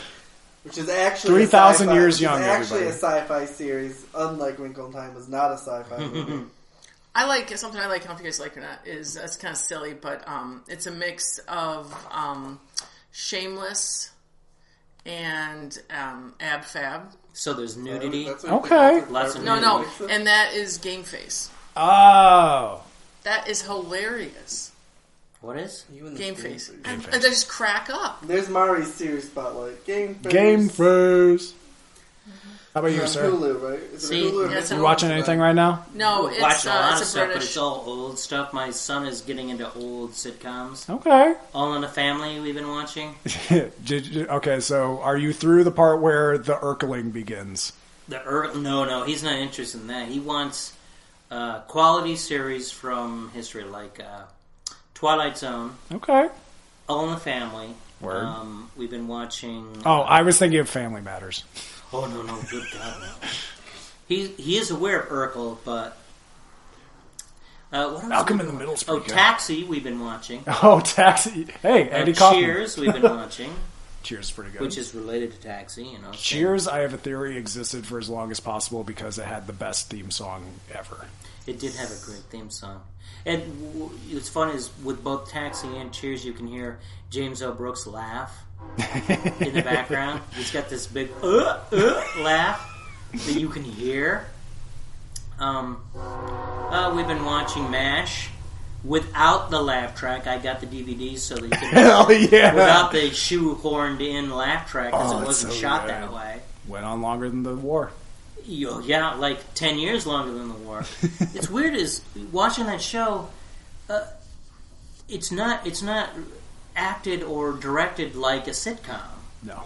which is actually 3,000 a years sci-fi, young, It's actually everybody. a sci-fi series, unlike Wrinkle in Time was not a sci-fi movie. I like something I like. I don't know if you guys like it or not. Is it's kind of silly, but it's a mix of Shameless and Ab Fab. So there's nudity. That's what Okay. Altered Lots of Carbon No, is. and that is Game Face. Oh. That is hilarious. What is? You and the Game Face. Face. And they just crack up. There's Mari's series spotlight. Game Face. Game Face. How about you, On sir? Hulu, right? Is See, it Hulu? or yeah, it's Hulu? You watching anything right now? No, We're watching a lot of it's a stuff, but British. it's all old stuff. My son is getting into old sitcoms. Okay. All in the Family we've been watching. Okay, so are you through the part where the Urkeling begins? No, he's not interested in that. He wants quality series from history, like Twilight Zone, Okay. All in the Family. Word. We've been watching. Oh, I was thinking of Family Matters. Oh no, good God, no. He is aware of Urkel, but what else? Malcolm in the Middle's Oh, pretty good. Taxi we've been watching. Oh, Taxi. Hey, Andy Kaufman. Cheers we've been watching, Cheers is pretty good. which is related to Taxi. You know, Cheers, I have a theory, existed for as long as possible because it had the best theme song ever. It did have a great theme song. And what's fun is with both Taxi and Cheers, you can hear James L. Brooks laugh in the background. He's got this big laugh that you can hear. We've been watching MASH without the laugh track. I got the DVD so that you can Hell yeah! without the shoehorned in laugh track because Oh, it it's wasn't so shot good. that way. Went on longer than the war. Yeah, like 10 years longer than the war. It's weird is watching that show. It's not acted or directed like a sitcom. No.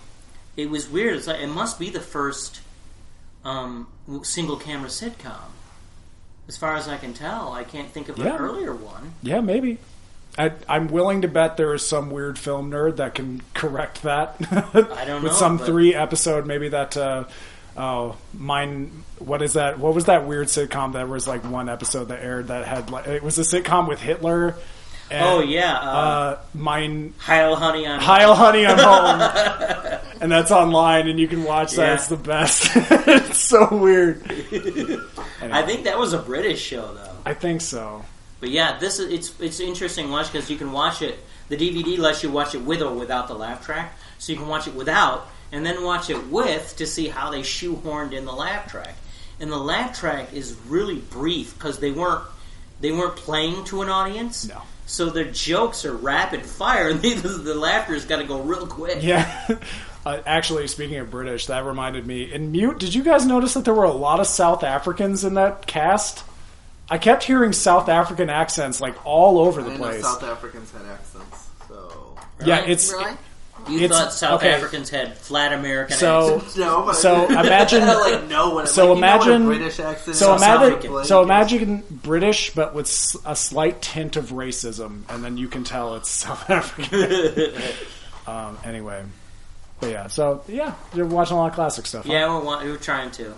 It was weird. It's like it must be the first single camera sitcom. As far as I can tell, I can't think of an Yeah. earlier one. Yeah, maybe. I'm willing to bet there is some weird film nerd that can correct that. I don't know. With some but 3-episode, maybe that. What is that? What was that weird sitcom that was like one episode that aired that had like it was a sitcom with Hitler. And, oh yeah, Heil Honey, I'm Home, and that's online, and you can watch that. Yeah. It's the best. It's so weird. I think that was a British show though. I think so. But yeah, it's interesting to watch because you can watch it. The DVD lets you watch it with or without the laugh track, so you can watch it without and then watch it with to see how they shoehorned in the laugh track. And the laugh track is really brief because they weren't playing to an audience. No. So their jokes are rapid fire, and the laughter's got to go real quick. Yeah. Actually, speaking of British, that reminded me. In Mute, did you guys notice that there were a lot of South Africans in that cast? I kept hearing South African accents like all over the I didn't know place. South Africans had accents, so... Yeah, it's Really? You thought South Africans had flat American accents. No, but so imagine imagine British accent. So imagine British, but with a slight tint of racism, and then you can tell it's South African. Anyway, but you're watching a lot of classic stuff. Yeah, huh? we were trying to.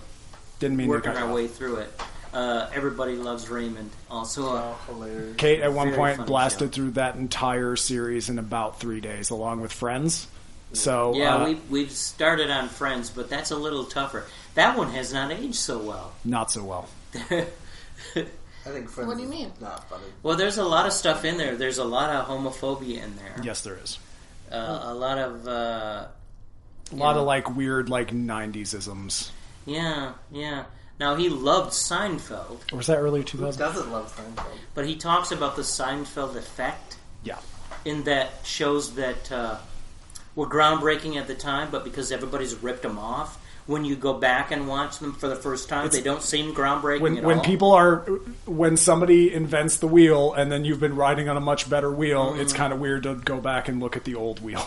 Didn't mean working our way through it. Everybody Loves Raymond. Also, hilarious. Kate at one point blasted through that entire series in about 3 days, along with Friends. So we've started on Friends, but that's a little tougher. That one has not aged so well. Not so well. I think Friends. What do you mean? Not funny. Well, there's a lot of stuff in there. There's a lot of homophobia in there. Yes, there is. A lot of like weird like 90s isms. Yeah. Now, he loved Seinfeld. Or was that early 2000s? Who doesn't love Seinfeld? But he talks about the Seinfeld effect. Yeah. In that shows that were groundbreaking at the time, but because everybody's ripped them off, when you go back and watch them for the first time, they don't seem groundbreaking at all. When somebody invents the wheel and then you've been riding on a much better wheel, it's kind of weird to go back and look at the old wheel.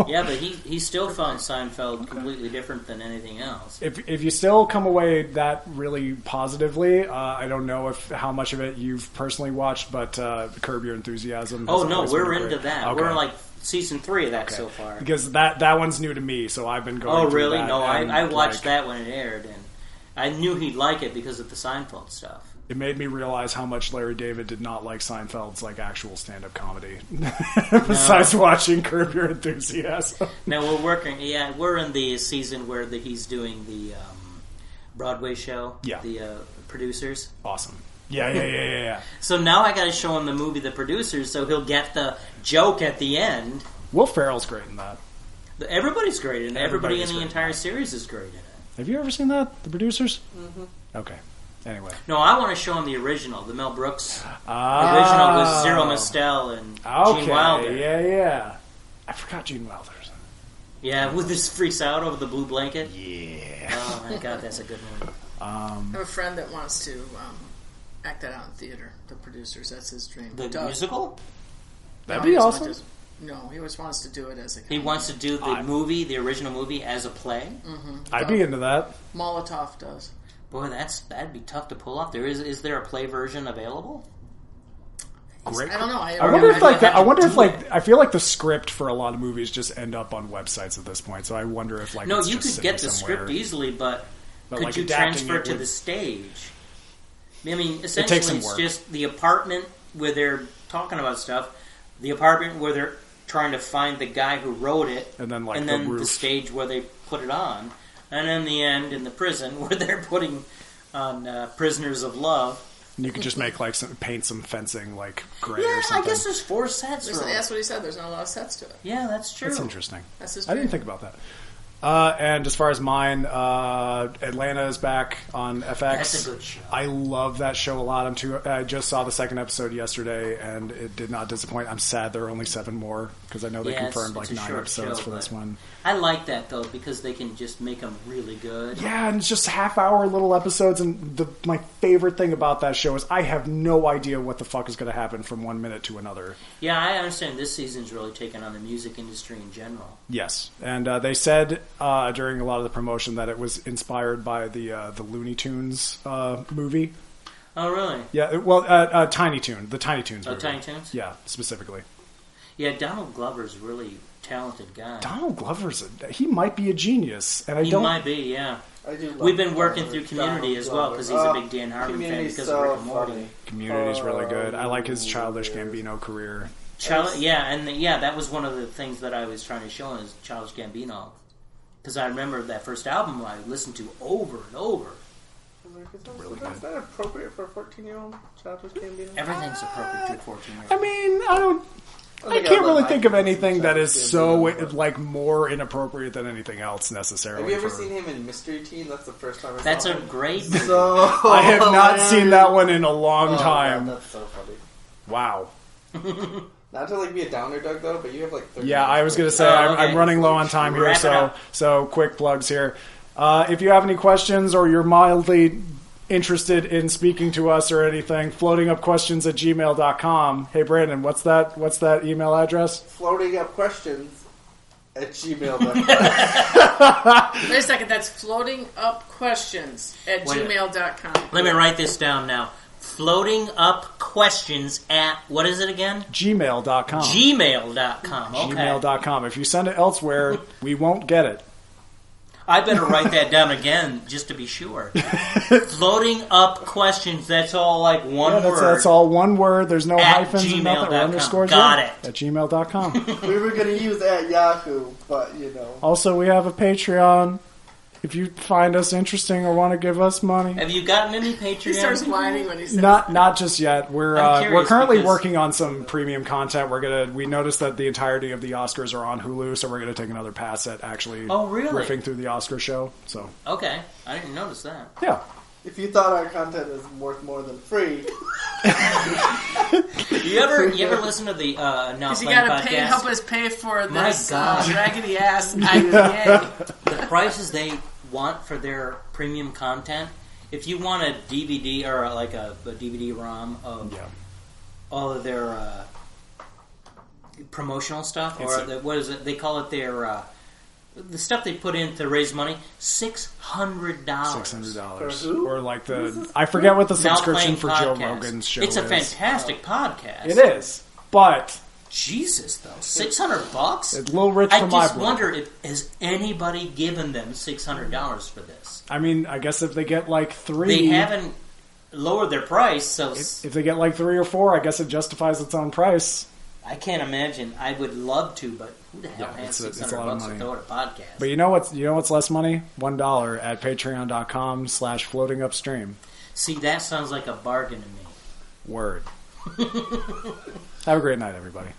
Yeah, but he still found Seinfeld completely different than anything else. If you still come away that really positively, I don't know how much of it you've personally watched, but Curb Your Enthusiasm. Oh no, we're into that. Okay. We're like season 3 of that so far. Because that one's new to me, so I've been going through really? that. No, I watched that when it aired, and I knew he'd like it because of the Seinfeld stuff. It made me realize how much Larry David did not like Seinfeld's like actual stand-up comedy. Besides watching Curb Your Enthusiasm. Now we're in the season where he's doing the Broadway show. Yeah. The producers. Awesome. Yeah. So now I got to show him the movie The Producers, so he'll get the joke at the end. Will Ferrell's great in that. Everybody's great in it. Everybody in the entire series is great in it. Have you ever seen that? The Producers? Mm-hmm. Okay. Anyway. No, I want to show him the original, the Mel Brooks original with Zero Mostel and Gene Wilder. Yeah. I forgot Gene Wilder's. Yeah, with this freaks out over the blue blanket. Yeah. Oh my God, that's a good movie. I have a friend that wants to act that out in theater. The Producers, that's his dream. The musical? That'd be awesome. No, he always wants to do it as a He wants to do the movie, the original movie, as a play? Mm-hmm. I'd be into that. Molotov does. Boy, that'd be tough to pull off. Is there a play version available? Great. I don't know. I feel like the script for a lot of movies just end up on websites at this point. So I wonder if no, it's you just could get the somewhere. Script easily, but could like you transfer it to the stage? I mean, essentially, it's just the apartment where they're talking about stuff, the apartment where they're trying to find the guy who wrote it, and then the stage where they put it on, and then the end in the prison where they're putting on Prisoners of Love. And you could just make paint some fencing gray or something. I guess there's 4 sets. That's what he said. There's not a lot of sets to it. Yeah, that's true. That's interesting. That's his I didn't think about that. And as far as mine, Atlanta is back on FX. That's a good show. I love that show a lot. I just saw the second episode yesterday, and it did not disappoint. I'm sad there are only 7 more, because I know they confirmed 9 episodes for this one. I like that, though, because they can just make them really good. Yeah, and it's just half-hour little episodes, and my favorite thing about that show is I have no idea what the fuck is going to happen from 1 minute to another. Yeah, I understand this season's really taken on the music industry in general. Yes, and they said during a lot of the promotion that it was inspired by the Looney Tunes movie. Oh, really? Yeah, well, Tiny Toon, the Tiny Toons movie. Oh, Tiny Toons? Yeah, specifically. Yeah, Donald Glover's a really talented guy. Donald Glover's he might be a genius, and he might be, yeah. We've been working through Community as well, because he's a big Dan Harmon fan because of Rick and Morty. Community's really good. I like his Childish Gambino career. That was one of the things that I was trying to show him is Childish Gambino. Because I remember that first album I listened to over and over. Is that appropriate for a 14-year-old? Childish Gambino? Everything's appropriate to a 14-year-old. I mean, I can't really think of anything that is so more inappropriate than anything else necessarily. Have you ever seen him in Mystery Teen? That's the first time I saw him. That's a great movie. I have not seen that one in a long time. God, that's so funny. Wow. Not to be a downer, Doug, though, but you have 30 Yeah, I was going to say, I'm running low on time here, so quick plugs here. If you have any questions or you're mildly interested in speaking to us or anything, floatingupquestions@gmail.com. Hey, Brandon, what's that email address? Floatingupquestions at gmail.com. Wait a second, that's floating up questions at gmail.com. Let me write this down now. Floating up questions at, what is it again? Gmail.com. Gmail.com. Okay. Gmail.com. If you send it elsewhere, we won't get it. I better write that down again just to be sure. Floating up questions, that's all like one word. That's all one word. There's no at hyphens and nothing or underscores. Got it. At gmail.com. We were going to use at Yahoo, but you know. Also, we have a Patreon. If you find us interesting or want to give us money. Have you gotten any Patreon? He starts whining when he says Not just yet. We're currently because... working on some premium content. We noticed that the entirety of the Oscars are on Hulu, so we're gonna take another pass at actually riffing through the Oscar show. So okay, I didn't notice that. Yeah. If you thought our content is worth more than free, you ever listen to the Now Playing podcast? Because you got to help us pay for My this God. raggedy ass IPA. The prices they want for their premium content. If you want a DVD or like a DVD-ROM of all of their promotional stuff, what is it? They call it their the stuff they put in to raise money. $600. $600. Or like I forget what the subscription for Joe Rogan's show is. It's a fantastic podcast. It is, but. Jesus, though, $600? It's a little rich for my blood. I just wonder has anybody given them $600 for this? I mean, I guess if they get like 3, they haven't lowered their price. So if they get like 3 or 4, I guess it justifies its own price. I can't imagine. I would love to, but who the hell has $600 to throw at a podcast? But you know what's less money? $1 at patreon.com/floatingupstream. See, that sounds like a bargain to me. Word. Have a great night, everybody.